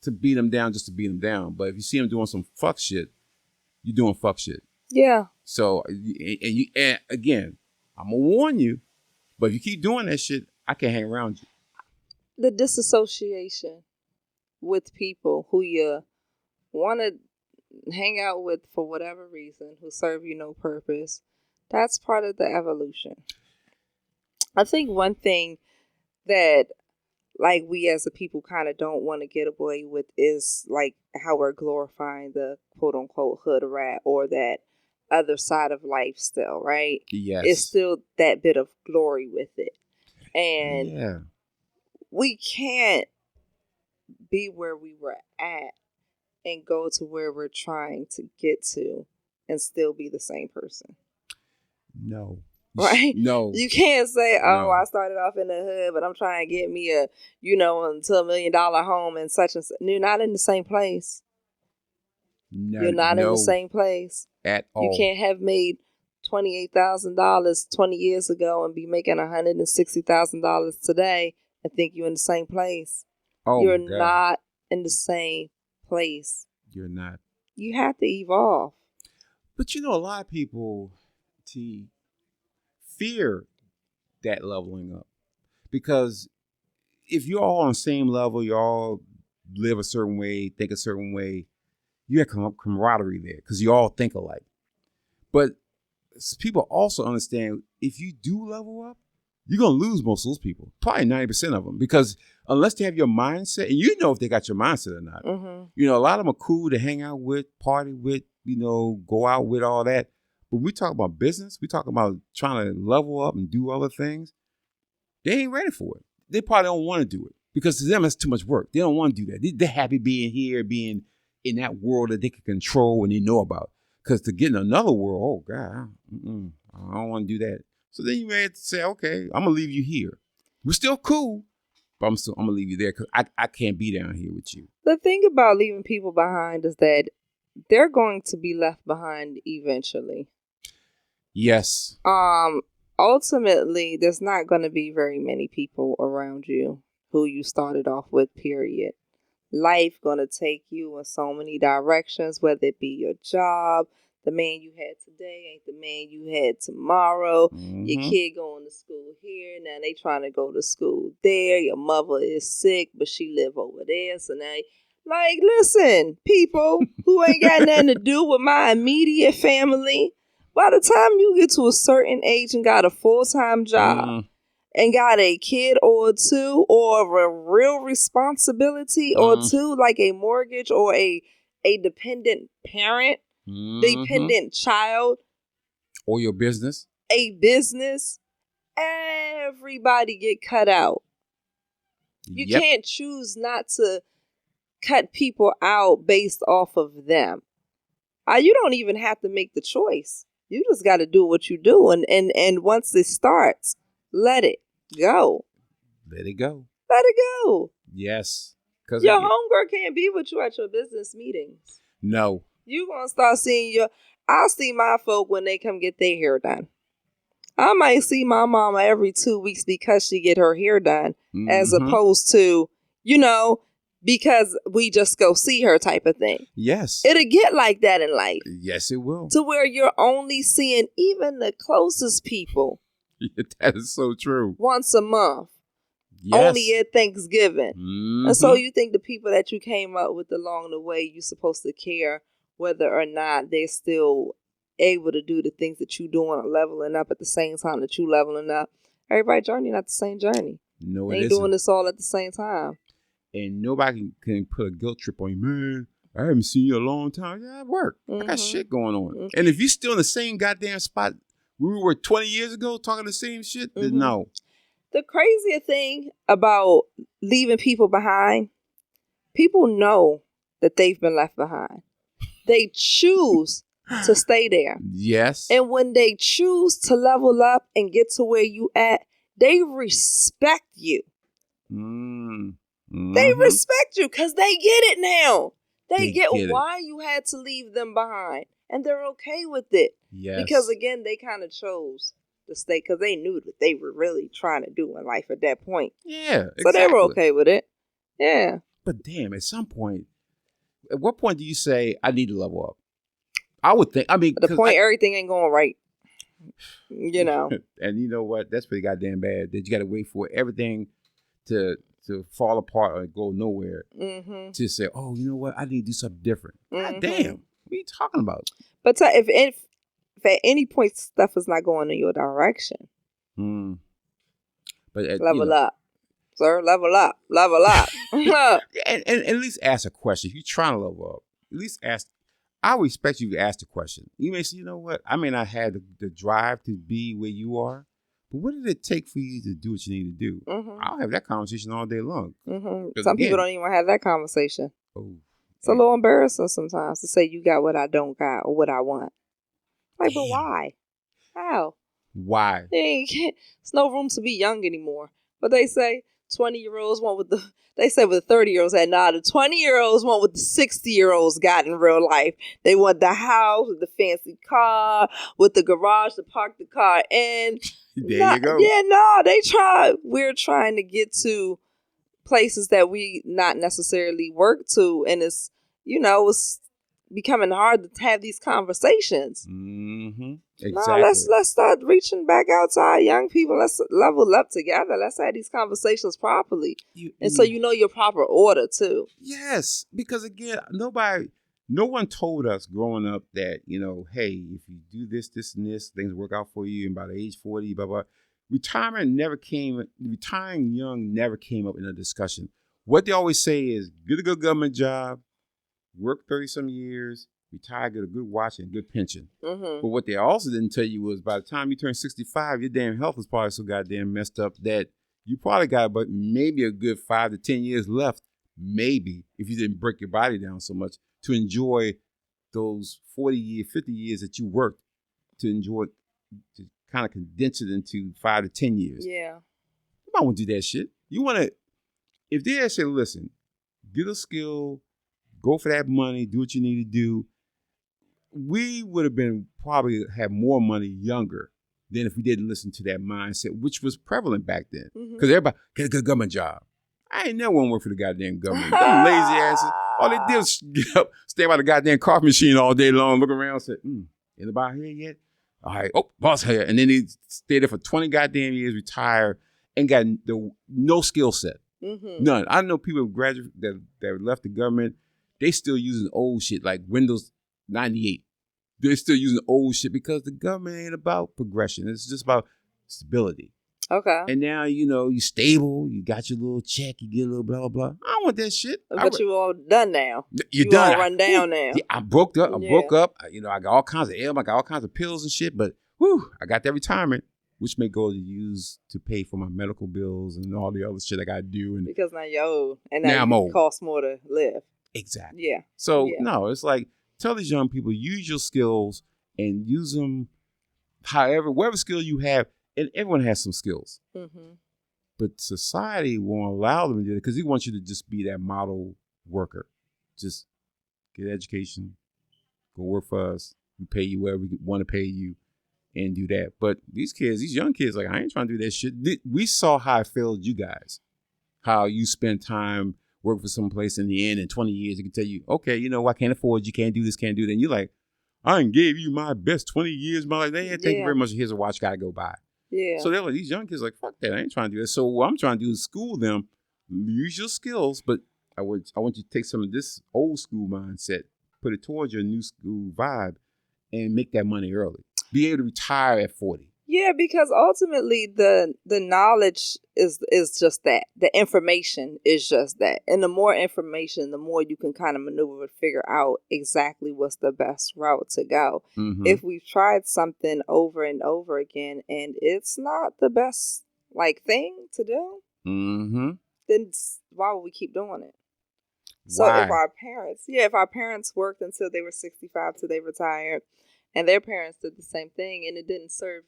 to beat them down just to beat them down. But if you see them doing some fuck shit, you're doing fuck shit. Yeah. So, and again, I'm going to warn you, but if you keep doing that shit, I can't hang around you. The disassociation with people who you want to hang out with for whatever reason, who serve you no purpose, that's part of the evolution. I think one thing that like we as a people kind of don't want to get away with is like how we're glorifying the quote unquote hood rat or that other side of life still, right? Yes. It's still that bit of glory with it. And we can't be where we were at and go to where we're trying to get to and still be the same person. No. Right? No. You can't say, No. I started off in the hood, but I'm trying to get me a, until $1 million home and such and such. You're not in the same place. No, You're not in the same place. At all. You can't have made $28,000 20 years ago and be making $160,000 today and think you're in the same place. Oh, you're God. not in the same place. You're not. You have to evolve. But a lot of people, fear that leveling up. Because if you're all on the same level, you all live a certain way, think a certain way, you have camaraderie there because you all think alike. But people also understand if you do level up, you're going to lose most of those people, probably 90% of them, because unless they have your mindset, and if they got your mindset or not. Mm-hmm. A lot of them are cool to hang out with, party with, go out with, all that. But we talk about business, we talk about trying to level up and do other things. They ain't ready for it. They probably don't want to do it because to them it's too much work. They don't want to do that. They're happy being here, being in that world that they can control and they know about. Because to get in another world, oh God, I don't want to do that. So then you may have to say, okay, I'm gonna leave you here. We're still cool, but I'm gonna leave you there because I can't be down here with you. The thing about leaving people behind is that they're going to be left behind eventually. Yes. ultimately, there's not going to be very many people around you who you started off with, period. Life going to take you in so many directions, whether it be your job, the man you had today ain't the man you had tomorrow. Your Mm-hmm. kid going to school here, now they trying to go to school there. Your mother is sick, but she live over there, so now, like, listen, people who ain't got nothing to do with my immediate family, by the time you get to a certain age and got a full-time job and got a kid or two, or a real responsibility or two, like a mortgage or a dependent parent, dependent child, or your business, a business, everybody get cut out. You can't choose not to cut people out based off of them. You don't even have to make the choice. You just got to do what you do, and once it starts, let it go. Let it go. Let it go. Yes. Your homegirl can't be with you at your business meetings. No. You gonna start seeing I'll see my folk when they come get their hair done. I might see my mama every 2 weeks because she get her hair done, as opposed to, because we just go see her type of thing. Yes. It'll get like that in life. Yes, it will. To where you're only seeing even the closest people. That is so true. Once a month. Yes. Only at Thanksgiving. And so you think the people that you came up with along the way, you're supposed to care whether or not they're still able to do the things that you doing or leveling up at the same time that you leveling up. Everybody's journey not the same journey. No, they it ain't isn't. doing this all at the same time. And nobody can put a guilt trip on you, man. I haven't seen you in a long time. Yeah, I work. I got shit going on. And if you're still in the same goddamn spot we were 20 years ago talking the same shit, then no. The crazier thing about leaving people behind, people know that they've been left behind. They choose to stay there. Yes. And when they choose to level up and get to where you at, they respect you. They respect you because they get it now. They get why you had to leave them behind. And they're okay with it. Yes. Because, again, they kind of chose to stay because they knew that they were really trying to do in life at that point. Yeah, exactly. So they were okay with it. Yeah. But damn, at some point, at what point do you say, I need to level up? I would think, the point everything ain't going right. And you know what? That's pretty goddamn bad that you got to wait for everything to fall apart or go nowhere to say, oh, you know what? I need to do something different. God damn. What are you talking about? But if at any point stuff is not going in your direction, but level up. Sir, level up. and at least ask a question. If you're trying to level up, at least ask. I would expect you to ask the question. You may say, you know what? I may not have the drive to be where you are, but what did it take for you to do what you need to do? I'll have that conversation all day long. Some people don't even have that conversation. Oh, it's a little embarrassing sometimes to say you got what I don't got or what I want. Like, but why? How? Why? There's no room to be young anymore. But they say 20-year-olds want what they say with the 30-year-olds had. Nah, the 20-year-olds want what the 60-year-olds got in real life. They want the house with the fancy car, with the garage to park the car in. There you go. Yeah, no, we're trying to get to places that we not necessarily work to, and it's becoming hard to have these conversations. Exactly. No, let's start reaching back out to our young people. Let's level up together. Let's have these conversations properly, so you know your proper order too. Yes, because again, no one told us growing up that hey, if you do this, this, and this, things work out for you. And by the age 40, blah blah. Retiring young never came up in a discussion. What they always say is get a good government job, work 30-some years, retire, get a good watch and a good pension. But what they also didn't tell you was by the time you turn 65, your damn health is probably so goddamn messed up that you probably got about maybe a good 5 to 10 years left, maybe, if you didn't break your body down so much, to enjoy those 40 years, 50 years that you worked to enjoy, to kind of condense it into 5 to 10 years. Yeah. You might want to do that shit. You want to, if they say, listen, get a skill, go for that money, do what you need to do, we would have been probably had more money younger than if we didn't listen to that mindset, which was prevalent back then. Mhm. Because everybody get a good government job. I ain't never want to work for the goddamn government. Them lazy asses. All they did was get up, stay by the goddamn coffee machine all day long, look around, and say, anybody here yet? All right, boss here. And then he stayed there for 20 goddamn years, retired, and got no skill set. Mm-hmm. None. I know people that left the government, they still using old shit like Windows 98. They're still using old shit because the government ain't about progression. It's just about stability. Okay. And now, you stable, you got your little check, you get a little blah, blah. I don't want that shit. But you all done now. You're done. All run down now. Yeah, I broke up. I got all kinds of ailments, I got all kinds of pills and shit, but I got that retirement, which may go to use to pay for my medical bills and all the other shit I got to do. And because now you're old. And now I'm old. It costs more to live. Exactly. Yeah. So, no, it's like, tell these young people, use your skills and use them whatever skill you have. And everyone has some skills. Mm-hmm. But society won't allow them to do it because he wants you to just be that model worker. Just get education, go work for us. We pay you whatever we want to pay you and do that. But these young kids, like, I ain't trying to do that shit. We saw how it failed you guys. How you spend time working for some place in the end in 20 years, it can tell you, okay, I can't afford you, can't do this, can't do that. And you're like, I done gave you my best 20 years of my life. Thank you very much. Here's a watch, gotta go by. Yeah. So they're like, these young kids like, fuck that. I ain't trying to do that. So what I'm trying to do is school them, use your skills, but I want you to take some of this old school mindset, put it towards your new school vibe, and make that money early. Be able to retire at 40. Yeah, because ultimately the knowledge is just that. The information is just that. And the more information, the more you can kind of maneuver and figure out exactly what's the best route to go. Mm-hmm. If we've tried something over and over again and it's not the best thing to do, mm-hmm. then why would we keep doing it? Why? So if our parents worked until they were 65 till they retired, and their parents did the same thing and it didn't serve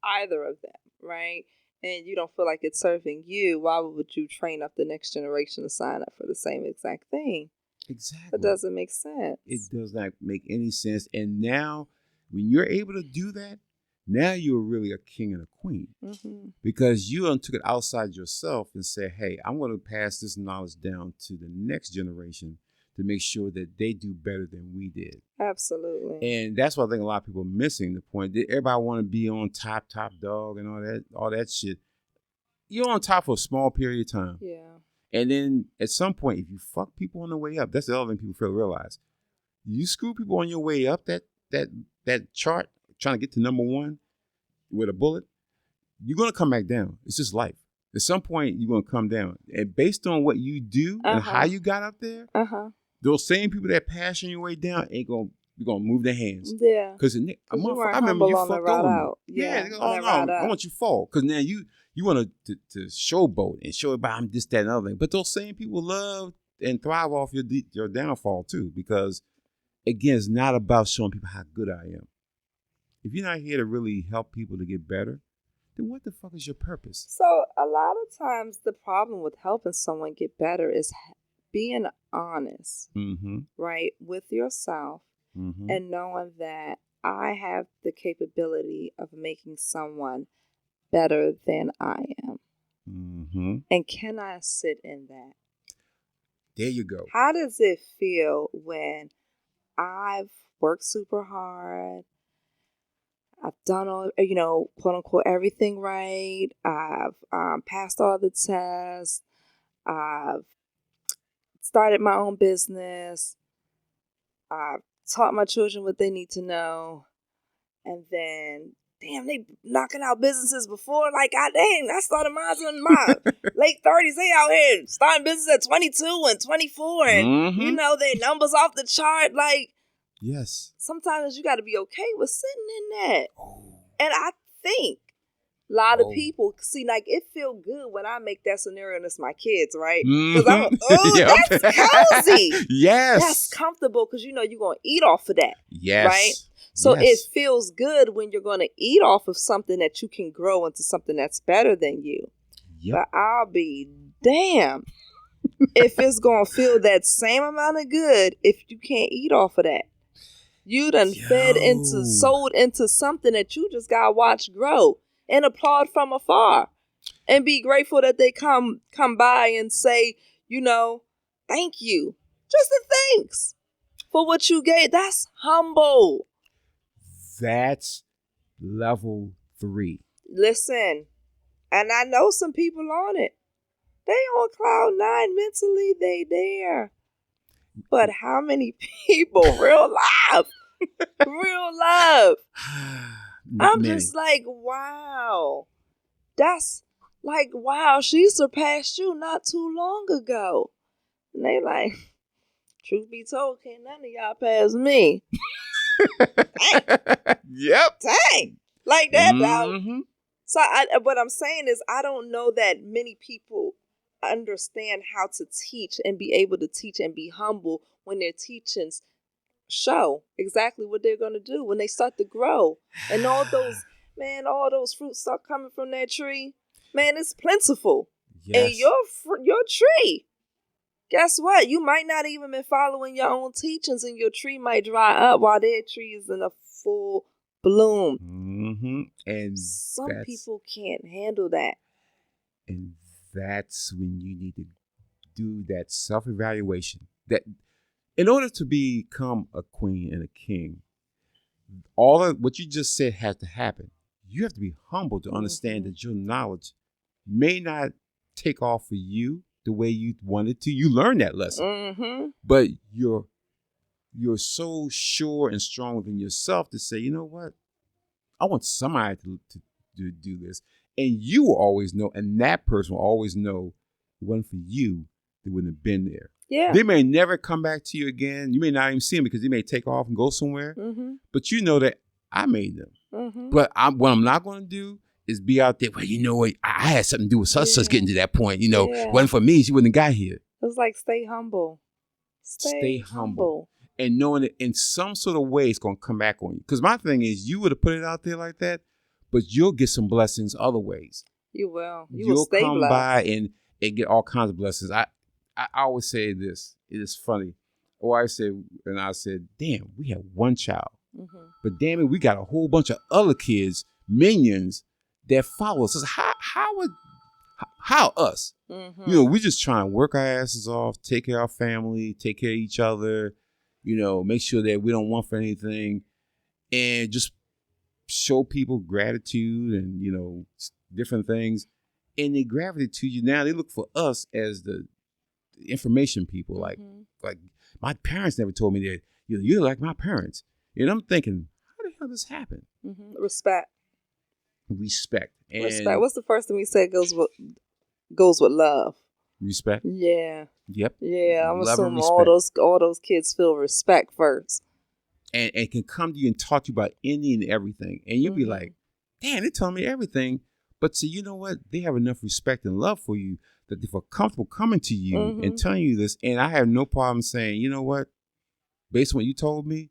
either of them, right? And you don't feel like it's serving you, why would you train up the next generation to sign up for the same exact thing? Exactly. That doesn't make sense. It does not make any sense. And now, when you're able to do that, now you're really a king and a queen. Mm-hmm. Because you took it outside yourself and said, hey, I'm going to pass this knowledge down to the next generation to make sure that they do better than we did. Absolutely. And that's what I think a lot of people are missing the point. Everybody want to be on top dog and all that shit. You're on top for a small period of time. Yeah. And then at some point, if you fuck people on the way up, that's the other thing people fail to realize. You screw people on your way up that chart, trying to get to number one with a bullet, you're going to come back down. It's just life. At some point, you're going to come down. And based on what you do and how you got up there, those same people that pass on your way down you're gonna move their hands. Yeah. Because I remember you fucked over me. Yeah. They go, oh no, I want you to fall. Because now you want to showboat and show everybody I'm this, that, and other thing. But those same people love and thrive off your downfall too. Because again, it's not about showing people how good I am. If you're not here to really help people to get better, then what the fuck is your purpose? So a lot of times the problem with helping someone get better is being honest, right, with yourself and knowing that I have the capability of making someone better than I am. And can I sit in that? There you go. How does it feel when I've worked super hard? I've done all, quote unquote, everything right. I've passed all the tests. I've started my own business. I've taught my children what they need to know. And then, damn, they knocking out businesses before. Like, I started mine in my late 30s. They out here starting business at 22 and 24. And, their numbers off the chart. Like, yes. Sometimes you got to be okay with sitting in that. And I think a lot of people, see, like, it feel good when I make that scenario and it's my kids, right? Because that's cozy. Yes. That's comfortable because, you're going to eat off of that. Yes. Right? So it feels good when you're going to eat off of something that you can grow into something that's better than you. Yep. But I'll be damned if it's going to feel that same amount of good if you can't eat off of that. You done sold into something that you just got to watch grow and applaud from afar and be grateful that they come by and say, thank you. Just a thanks for what you gave. That's humble. That's level 3. Listen, and I know some people on it. They on cloud 9 mentally, they there. But how many people, real life, I'm Many. just like, wow. That's like, wow, she surpassed you not too long ago. And they like, truth be told, can't none of y'all pass me. Yep. Dang. Like that, dog. Mm-hmm. So what I'm saying is I don't know that many people understand how to teach and be able to teach and be humble when their teachings show exactly what they're going to do when they start to grow. And all those fruits start coming from that tree. Man, it's plentiful. Yes. And your tree, guess what? You might not even been following your own teachings and your tree might dry up while their tree is in a full bloom. Mm-hmm. And some people can't handle that. And that's when you need to do that self-evaluation. That in order to become a queen and a king, all of what you just said has to happen. You have to be humble to understand that your knowledge may not take off for you the way you wanted to. You learned that lesson, but you're so sure and strong within yourself to say, you know what, I want somebody to do this, and you will always know, and that person will always know, if it wasn't for you, they wouldn't have been there. Yeah, they may never come back to you again. You may not even see them because they may take off and go somewhere. But you know that I made them. But what I'm not going to do is be out there. Well, you know what? I had something to do with such getting to that point. If it wasn't for me, she wouldn't have got here. It's like stay humble. Stay humble. And knowing that in some sort of way it's going to come back on you. Because my thing is, you would have put it out there like that, but you'll get some blessings other ways. You will. You'll stay come blessed. by and get all kinds of blessings. I always say this. It is funny. I said, damn, we have one child. But damn it, we got a whole bunch of other kids, minions, that follow us. How us? We just trying to work our asses off, take care of our family, take care of each other, make sure that we don't want for anything, and just show people gratitude and, different things. And they gravitate to you now. They look for us as the information people. Like my parents never told me that, you're like my parents. And I'm thinking, how the hell does this happen? Respect. And respect. What's the first thing we said goes with love? Respect. Yeah. Yep. Yeah, I'm assuming all those kids feel respect first. And can come to you and talk to you about any and everything. And you'll be like, damn, they're telling me everything. But see, you know what? They have enough respect and love for you that they feel comfortable coming to you and telling you this. And I have no problem saying, you know what? Based on what you told me,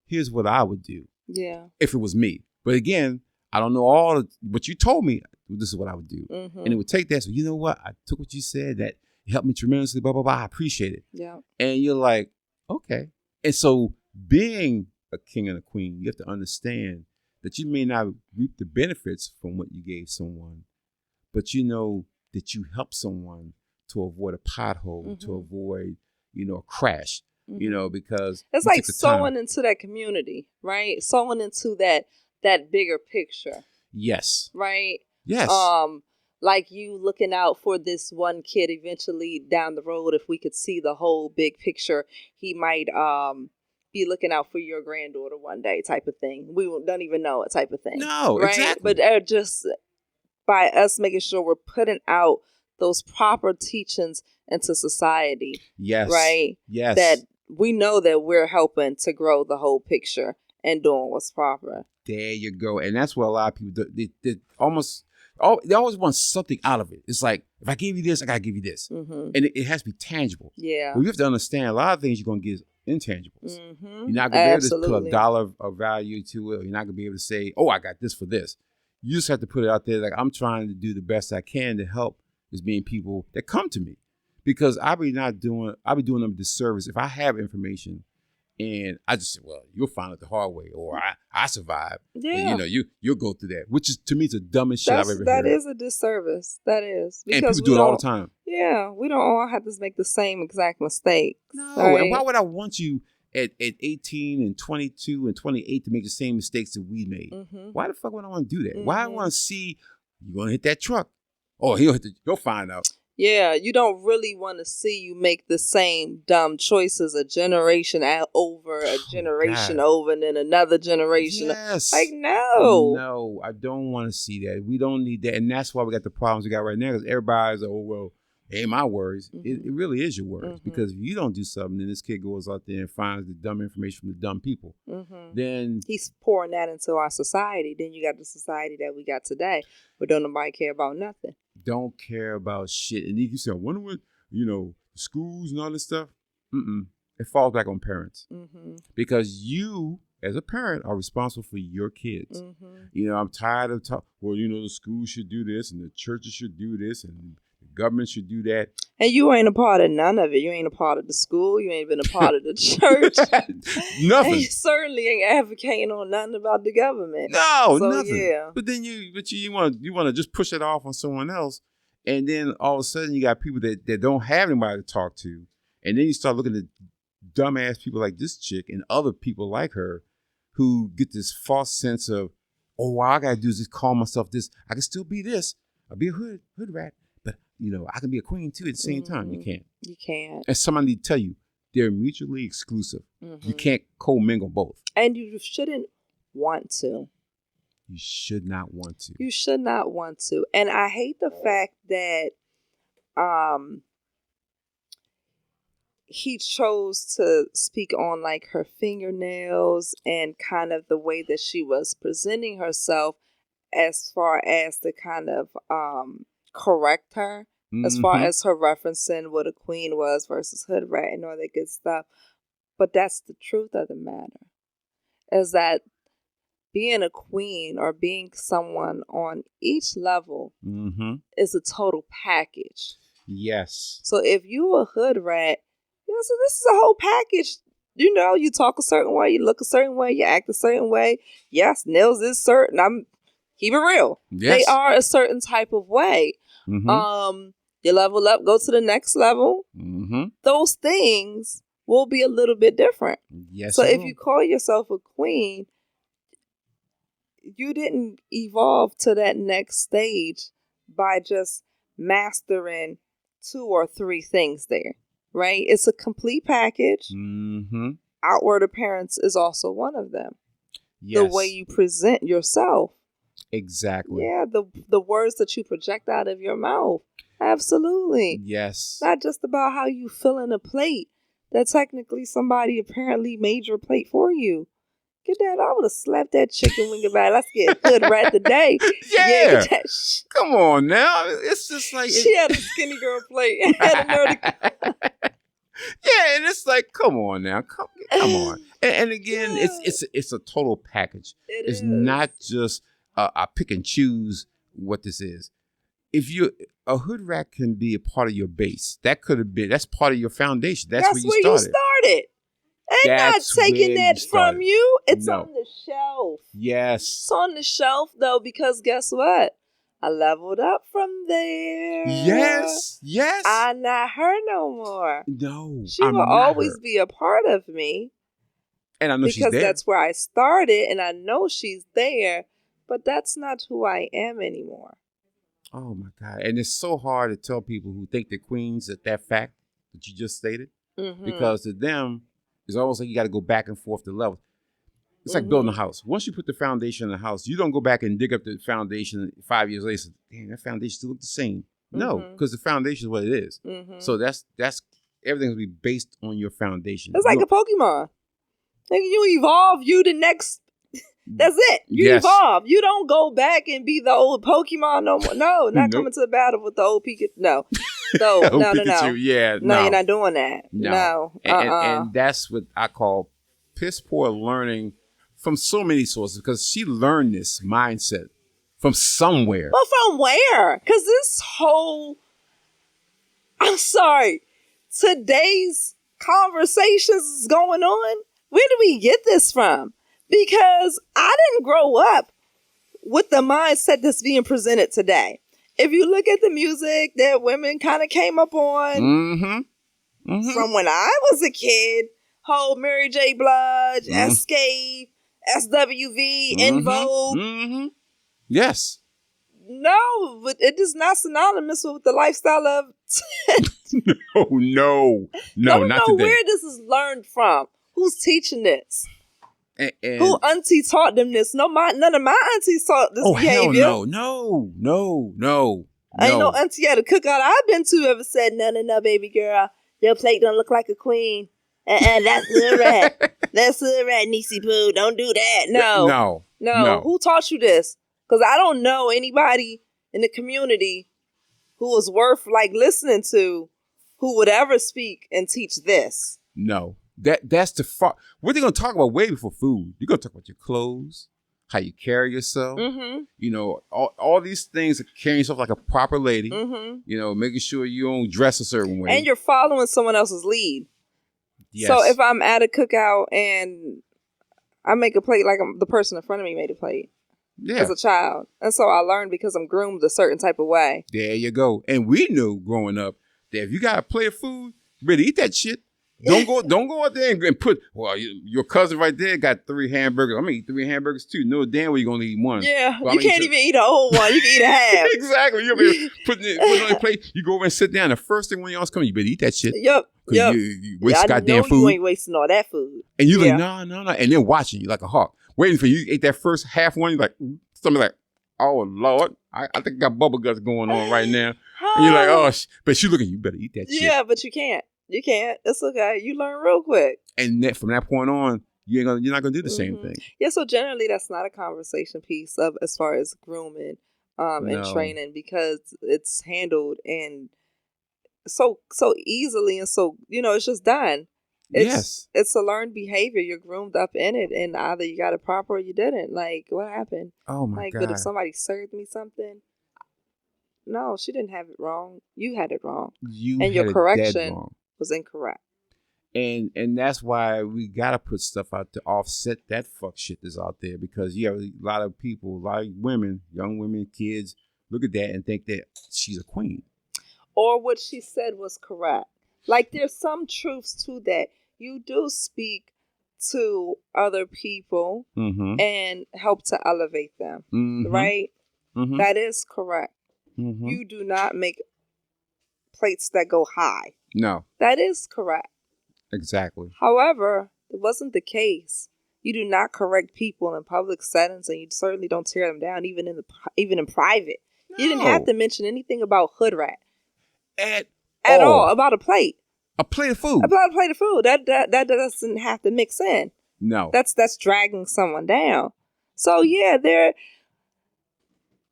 here's what I would do. Yeah. If it was me. But again, I don't know what you told me. This is what I would do. And it would take that. So you know what? I took what you said. That helped me tremendously. Blah, blah, blah. I appreciate it. Yeah. And you're like, okay. And so being a king and a queen, you have to understand that you may not reap the benefits from what you gave someone, but you know that you help someone to avoid a pothole, to avoid, a crash, because it's like sowing into that community, right? Sowing into that bigger picture. Yes. Right? Yes. Like you looking out for this one kid eventually down the road, if we could see the whole big picture, he might be looking out for your granddaughter one day type of thing. We don't even know it type of thing. No, right? Exactly. But just by us making sure we're putting out those proper teachings into society. Yes. Right? Yes. That we know that we're helping to grow the whole picture and doing what's proper. There you go. And that's what a lot of people do. They always want something out of it. It's like, if I give you this, I got to give you this. And it has to be tangible. Yeah. Well, you have to understand a lot of things you're going to get intangibles. You're not going to be able to put a dollar of value to it. Or you're not going to be able to say, oh, I got this for this. You just have to put it out there. Like, I'm trying to do the best I can to help as being people that come to me. Because I'll be doing them a disservice if I have information And I just said, well, you'll find it the hard way, or I survived. Yeah. And, you'll go through that, which is, to me, is the dumbest shit I've ever heard. That is a disservice. That is. And people do it all the time. Yeah. We don't all have to make the same exact mistake. No. Right? And why would I want you at 18 and 22 and 28 to make the same mistakes that we made? Mm-hmm. Why the fuck would I want to do that? Mm-hmm. Why I want to see you going to hit that truck? Oh, he'll find out. Yeah, you don't really want to see you make the same dumb choices a generation over, a generation over, and then another generation. Yes. Like, no. No, I don't want to see that. We don't need that. And that's why we got the problems we got right now, because everybody's, oh, well, ain't my worries. Mm-hmm. It really is your worries. Mm-hmm. Because if you don't do something, then this kid goes out there and finds the dumb information from the dumb people. Mm-hmm. Then he's pouring that into our society. Then you got the society that we got today, where don't nobody care about nothing. Don't care about shit. And you say, I wonder what, schools and all this stuff. It falls back on parents. Mm-hmm. Because you, as a parent, are responsible for your kids. Mm-hmm. I'm tired of talking, well, the schools should do this, and the churches should do this, and the government should do that. And you ain't a part of none of it. You ain't a part of the school. You ain't been a part of the church. Nothing. And you certainly ain't advocating on nothing about the government. No, so, nothing. Yeah. But then you want to just push it off on someone else, and then all of a sudden you got people that don't have anybody to talk to, and then you start looking at dumbass people like this chick and other people like her, who get this false sense of, oh, all I gotta do is just call myself this. I can still be this. I'll be a hood rat. But, I can be a queen, too, at the same time. You can't. You can't. And somebody need to tell you, they're mutually exclusive. Mm-hmm. You can't commingle both. And you shouldn't want to. You should not want to. You should not want to. And I hate the fact that he chose to speak on, like, her fingernails and kind of the way that she was presenting herself, as far as to kind of correct her, as far as her referencing what a queen was versus hood rat and all that good stuff. But that's the truth of the matter, is that being a queen or being someone on each level is a total package. Yes. So if you a hood rat, so this is a whole package. You talk a certain way, you look a certain way, you act a certain way. Yes, nails is certain. Keep it real. Yes. They are a certain type of way. You level up, go to the next level. Those things will be a little bit different. Yes. So if you call yourself a queen, you didn't evolve to that next stage by just mastering 2 or 3 things there, right? It's a complete package. Outward appearance is also one of them. Yes. The way you present yourself. Exactly. Yeah, the words that you project out of your mouth. Absolutely. Yes. Not just about how you fill in a plate that technically somebody apparently made your plate for you. Get that. I would have slapped that chicken wing about. Let's get a hood rat today. Yeah. Come on now. It's just like. She had a skinny girl plate. Yeah, and it's like, come on now. Come on. And again, it's a total package. It's not just I pick and choose what this is. If a hood rat can be a part of your base, that's part of your foundation. That's where you started. Ain't not taking that from you. It's on the shelf. Yes. It's on the shelf though, because guess what? I leveled up from there. Yes. Yes. I'm not her no more. No. She will always be a part of me. And I know she's there. Because that's where I started, and I know she's there, but that's not who I am anymore. Oh my God. And it's so hard to tell people who think they're queens that fact that you just stated. Because to them, it's almost like you got to go back and forth to level. It's like building a house. Once you put the foundation in the house, you don't go back and dig up the foundation 5 years later. Damn, that foundation still looks the same. No, because the foundation is what it is. So that's everything will be based on your foundation. It's like a Pokemon. Like you evolve, you the next. That's it. You evolve. You don't go back and be the old Pokemon no more. No, not coming to the battle with the old Pikachu. No. No. Yeah, no, you're not doing that. No. And that's what I call piss poor learning from so many sources, because she learned this mindset from somewhere. Well, from where? Because this whole, I'm sorry, today's conversations is going on Where do we get this from? Because I didn't grow up with the mindset that's being presented today. If you look at the music that women kind of came up on from when I was a kid, whole Mary J. Blige, Escape, SWV, In Vogue. Yes. No, but it is not synonymous with the lifestyle of. No, not know today. where this is learned from. Who's teaching this? And Who auntie taught them this? None of my aunties taught this behavior. Hell no. Ain't no auntie at a cookout I've been to ever said, no, baby girl, your plate don't look like a queen. That's hood rat. That's hood rat, Niecy Poo. Don't do that. No. Who taught you this? Because I don't know anybody in the community who was worth like listening to who would ever speak and teach this. No. That's the far. What they're gonna talk about way before food. You're gonna talk about your clothes, how you carry yourself. You know, all these things, carrying yourself like a proper lady. You know, making sure you don't dress a certain way, and you're following someone else's lead. Yes. So if I'm at a cookout and I make a plate like the person in front of me made a plate as a child, and so I learned because I'm groomed a certain type of way. There you go. And we knew growing up that if you got a plate of food, you better eat that shit. Don't go out there and put, your cousin right there got 3 hamburgers. I'm going to eat 3 hamburgers too. No damn well you're going to eat one. Yeah, you can't even eat a whole one. You can eat a half. Exactly. You'll be putting it on your plate. You go over and sit down. The first thing when y'all come, you better eat that shit. Yep. You waste goddamn food. You ain't wasting all that food. And you're like, no. And then watching you like a hawk. Waiting for you. You ate that first half one. You're like, something like, oh, Lord. I think I got bubble guts going on right now. And you're like, oh, but you looking, you better eat that shit. Yeah, but you can't. You can't. It's okay. You learn real quick. And from that point on, you're not gonna do the same thing. Yeah. So generally, that's not a conversation piece of as far as grooming and training, because it's handled and so easily, and so it's just done. It's a learned behavior. You're groomed up in it, and either you got it proper or you didn't. Like, what happened? Oh my God! But if somebody served me something. No, she didn't have it wrong. You had it wrong. And your correction was incorrect. And that's why we gotta put stuff out to offset that fuck shit that's out there, because you have a lot of people, a lot of women, young women, kids, look at that and think that she's a queen. Or what she said was correct. Like, there's some truths to that. You do speak to other people and help to elevate them, right? That is correct. You do not make plates that go high. No. That is correct. Exactly. However, it wasn't the case. You do not correct people in public settings, and you certainly don't tear them down, even in private. No. You didn't have to mention anything about hood rat at all about a plate. A plate of food. About a plate of food. That doesn't have to mix in. No. That's dragging someone down. So yeah, they're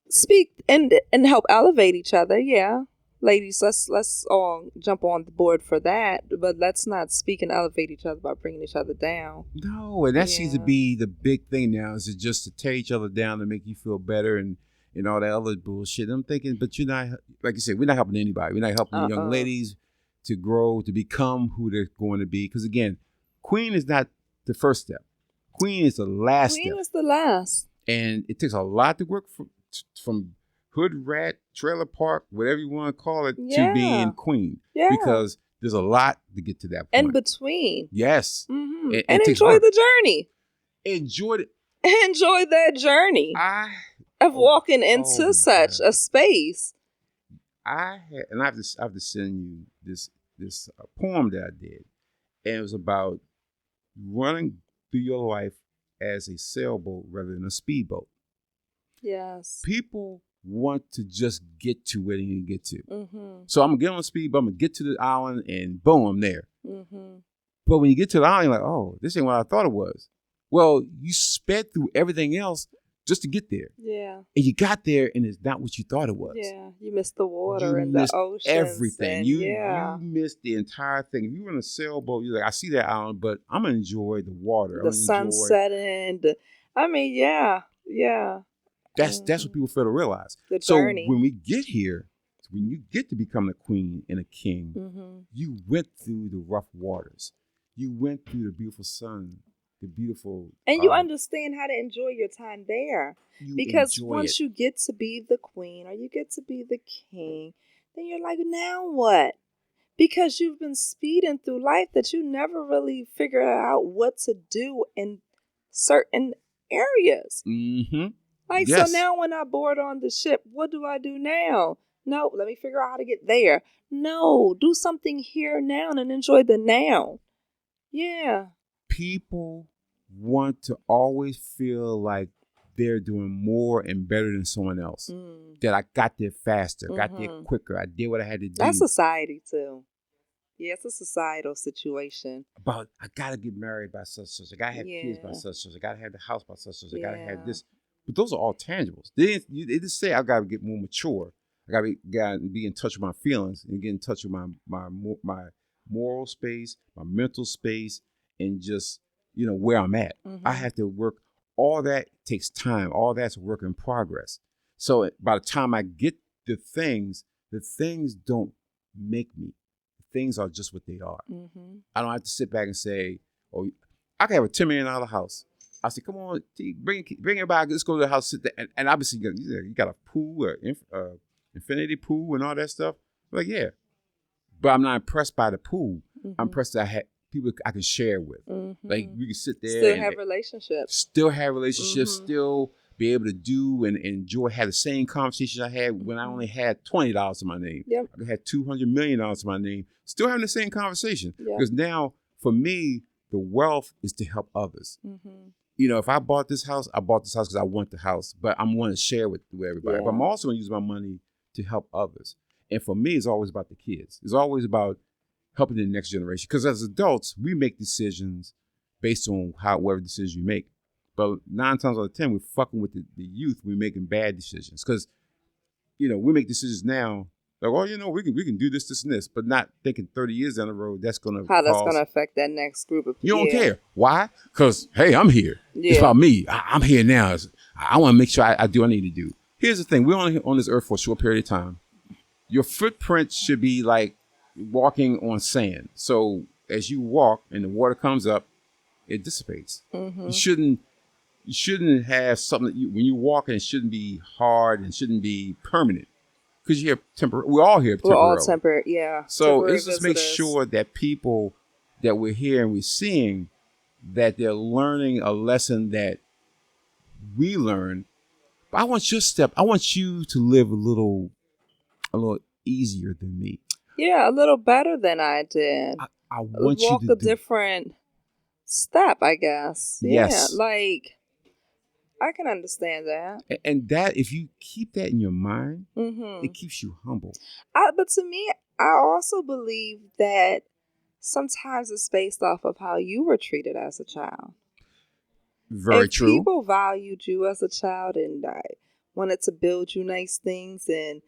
speak and help elevate each other. Yeah. Ladies, let's all jump on the board for that, but let's not speak and elevate each other by bringing each other down. No, and that seems to be the big thing now, is it just to tear each other down to make you feel better and all that other bullshit. I'm thinking, but you're not, like you said, we're not helping anybody. We're not helping young ladies to grow, to become who they're going to be. Because again, queen is not the first step. Queen is the last step. Queen is the last. And it takes a lot to work from hood rat, trailer park, whatever you want to call it, to being queen. Yeah. Because there's a lot to get to that point. And between. Yes. Mm-hmm. And enjoy the journey. Enjoy that journey of walking into such a space. I have to send you this poem that I did. And it was about running through your life as a sailboat rather than a speedboat. Yes. People want to just get to where they need to get to. Mm-hmm. So I'm going to get on a speedboat, I'm going to get to the island, and boom, I'm there. Mm-hmm. But when you get to the island, you're like, oh, this ain't what I thought it was. Well, you sped through everything else just to get there. Yeah. And you got there, and it's not what you thought it was. Yeah. You missed the water and the ocean. Everything. You missed the entire thing. If you were in a sailboat, you're like, I see that island, but I'm going to enjoy the water. The sunset and yeah. That's what people fail to realize. The journey. So when we get here, when you get to become a queen and a king, you went through the rough waters. You went through the beautiful sun, the beautiful, And you understand how to enjoy your time there. you Because enjoy once it. you get to be the queen or you get to be the king, then you're like, now what? Because you've been speeding through life that you never really figured out what to do in certain areas. Mm-hmm. Like, Yes. so now when I board on the ship, what do I do now? No, let me figure out how to get there. No, do something here now and enjoy the now. Yeah. People want to always feel like they're doing more and better than someone else. Mm. That I got there faster, got there Mhm. quicker. I did what I had to do. That's society too. Yeah, it's a societal situation. About I gotta get married by such such. I gotta have kids by Yeah. such such. I gotta have the house by such such. I gotta have Yeah. this. But those are all tangibles. They just say I gotta get more mature. I gotta be in touch with my feelings and get in touch with my moral space, my mental space, and just where I'm at. I Mhm. have to work. All that takes time. All that's a work in progress. So by the time I get the things don't make me. Things are just what they are. Mhm. I don't have to sit back and say, "Oh, I can have a $10 million house." I say, "Come on, T, bring everybody. Let's go to the house." Sit there. And obviously, you got a pool, infinity pool, and all that stuff. Like, yeah, but I'm not impressed by the pool. Mhm. I'm impressed that I had people I can share with. Mhm. Like we can sit there Still and have relationships. still have relationships, Mhm. still be able to do and enjoy, have the same conversations I had when I Mhm. only had $20 in my name. Yep. I had $200 million in my name, still having the same conversation. Yep. Because now, for me, the wealth is to help others. Mhm. If I bought this house, I bought this house because I want the house, but I'm going to share with everybody. But I'm Yeah. also going to use my money to help others. And for me, it's always about the kids. It's always about helping the next generation. Because as adults, we make decisions based on whatever decision you make. But 9 times out of 10, we're fucking with the youth. We're making bad decisions because, we make decisions now. Like, oh, we can do this, and this, but not thinking 30 years down the road that's gonna How that's cause. gonna affect that next group of You people. don't care. Why? Because hey, I'm here. It's Yeah. about me. I'm here now. I want to make sure I do what I need to do. Here's the thing: we're only on this earth for a short period of time. Your footprint should be like walking on sand. So as you walk and the water comes up, it dissipates. Mhm. You shouldn't have something that when you walk, and it shouldn't be hard and shouldn't be permanent because you're here temporary. We're all here We're temporarily. all temporary. Yeah. So Temporary let's just make visitors. sure that people that we're here and we're seeing that they're learning a lesson that we learned. But I want you to live a little easier than me. Yeah, a little better than I did. I want Walk you to a different step, I guess. Yes. Yeah, like I can understand that. and that if you keep that in your mind, Mhm. it keeps you humble. But to me, I also believe that sometimes it's based off of how you were treated as a child. Very If true. people valued you as a child and wanted to build you nice things and,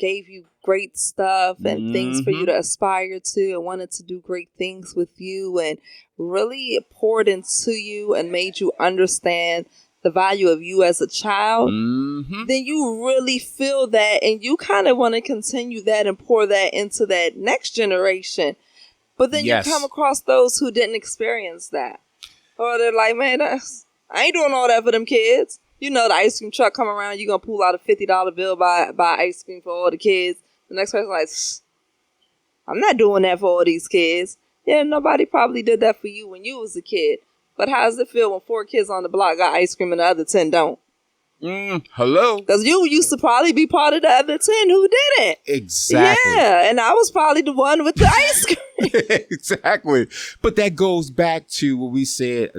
gave you great stuff and things for you to aspire to and wanted to do great things with you and really poured into you and made you understand the value of you as a child, then you really feel that and you kind of want to continue that and pour that into that next generation. But then Yes. you come across those who didn't experience that. Or they're like, man, I ain't doing all that for them kids. The ice cream truck come around, you're going to pull out a $50 bill, buy ice cream for all the kids. The next person like, I'm not doing that for all these kids. Yeah, nobody probably did that for you when you was a kid. But how does it feel when 4 kids on the block got ice cream and the other 10 don't? Hello? Because you used to probably be part of the other 10 who didn't. Exactly. Yeah, and I was probably the one with the ice cream. Exactly. But that goes back to what we said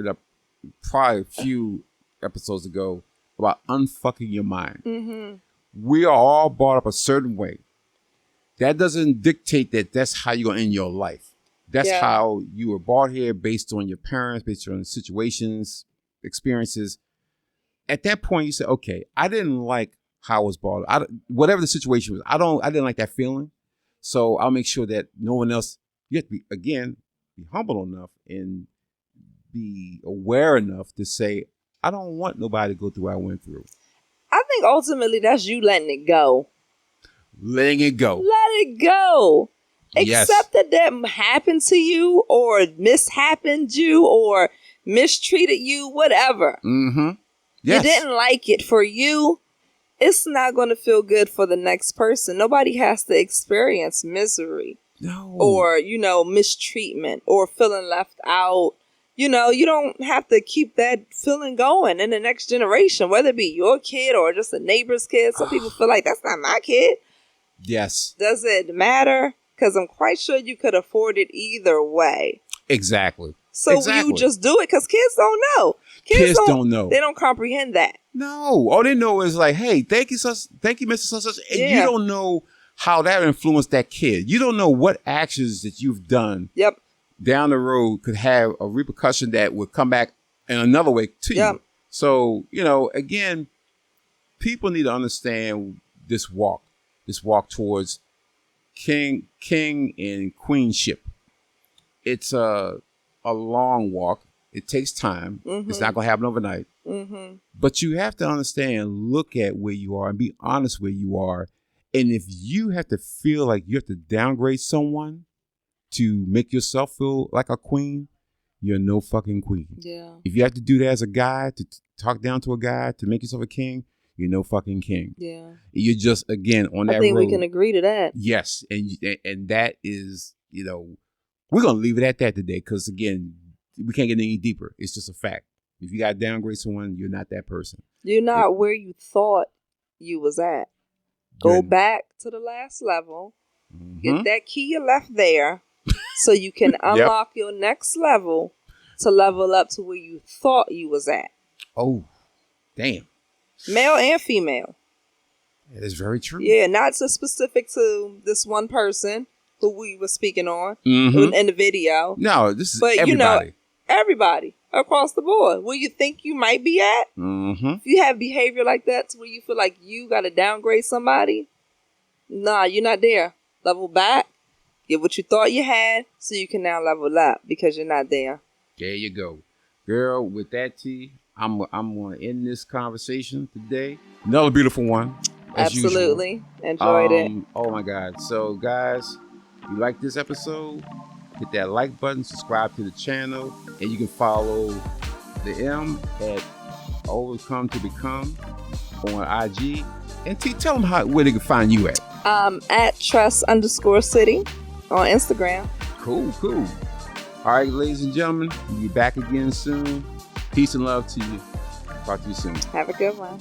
probably a few episodes ago about unfucking your mind. Mm-hmm. We are all brought up a certain way. That doesn't dictate that that's how you're going to end your life. That's Yeah. how you were brought here based on your parents, based on situations, experiences. At that point, you say, okay, I didn't like how I was brought up. Whatever the situation was, I didn't like that feeling. So I'll make sure that no one else, you have to be humble enough and be aware enough to say, I don't want nobody to go through what I went through. I think ultimately that's you letting it go. Letting it go. Let it go. Yes. Accept that happened to you or mishappened you or mistreated you, whatever. Mm-hmm. Yes. You didn't like it for you. It's not going to feel good for the next person. Nobody has to experience misery No. or, mistreatment or feeling left out. You don't have to keep that feeling going in the next generation, whether it be your kid or just a neighbor's kid. Some people feel like that's not my kid. Yes. Does it matter? Because I'm quite sure you could afford it either way. Exactly. So Exactly. you just do it because kids don't know. Kids don't know. They don't comprehend that. No. All they know is like, hey, thank you, Mr. Such. And Yeah. you don't know how that influenced that kid. You don't know what actions that you've done Yep. down the road could have a repercussion that would come back in another way to Yep. you. So, again, people need to understand this walk towards king and queenship. It's a long walk. It takes time. Mm-hmm. It's not going to happen overnight. Mm-hmm. But you have to understand, look at where you are and be honest where you are. And if you have to feel like you have to downgrade someone to make yourself feel like a queen, you're no fucking queen. Yeah. If you have to do that as a guy, to talk down to a guy, to make yourself a king, you're no fucking king. Yeah. You're just, again, on that road. I think we can agree to that. Yes. And that is, we're going to leave it at that today because, again, we can't get any deeper. It's just a fact. If you got to downgrade someone, you're not that person. You're not where you thought you was at. Go back to the last level. Mm-hmm. Get that key you left there so you can unlock your next level to level up to where you thought you was at. Oh, damn. Male and female. That is very true. Yeah, not so specific to this one person who we were speaking on Mm-hmm. in the video. No, this is But, everybody. Everybody across the board. Where you think you might be at. Mm-hmm. If you have behavior like that to where you feel like you got to downgrade somebody, nah, you're not there. Level back. Get what you thought you had so you can now level up because you're not there. There you go. Girl, with that, T, I'm going to end this conversation today. Another beautiful one. As Absolutely. Enjoyed it. Oh, my God. So, guys, if you like this episode, hit that like button, subscribe to the channel, and you can follow the M at Always Come to Become on IG. And T, tell them where they can find you at. At Trust_City on Instagram. Cool. All right, ladies and gentlemen, we'll be back again soon. Peace and love to you. Talk to you soon. Have a good one.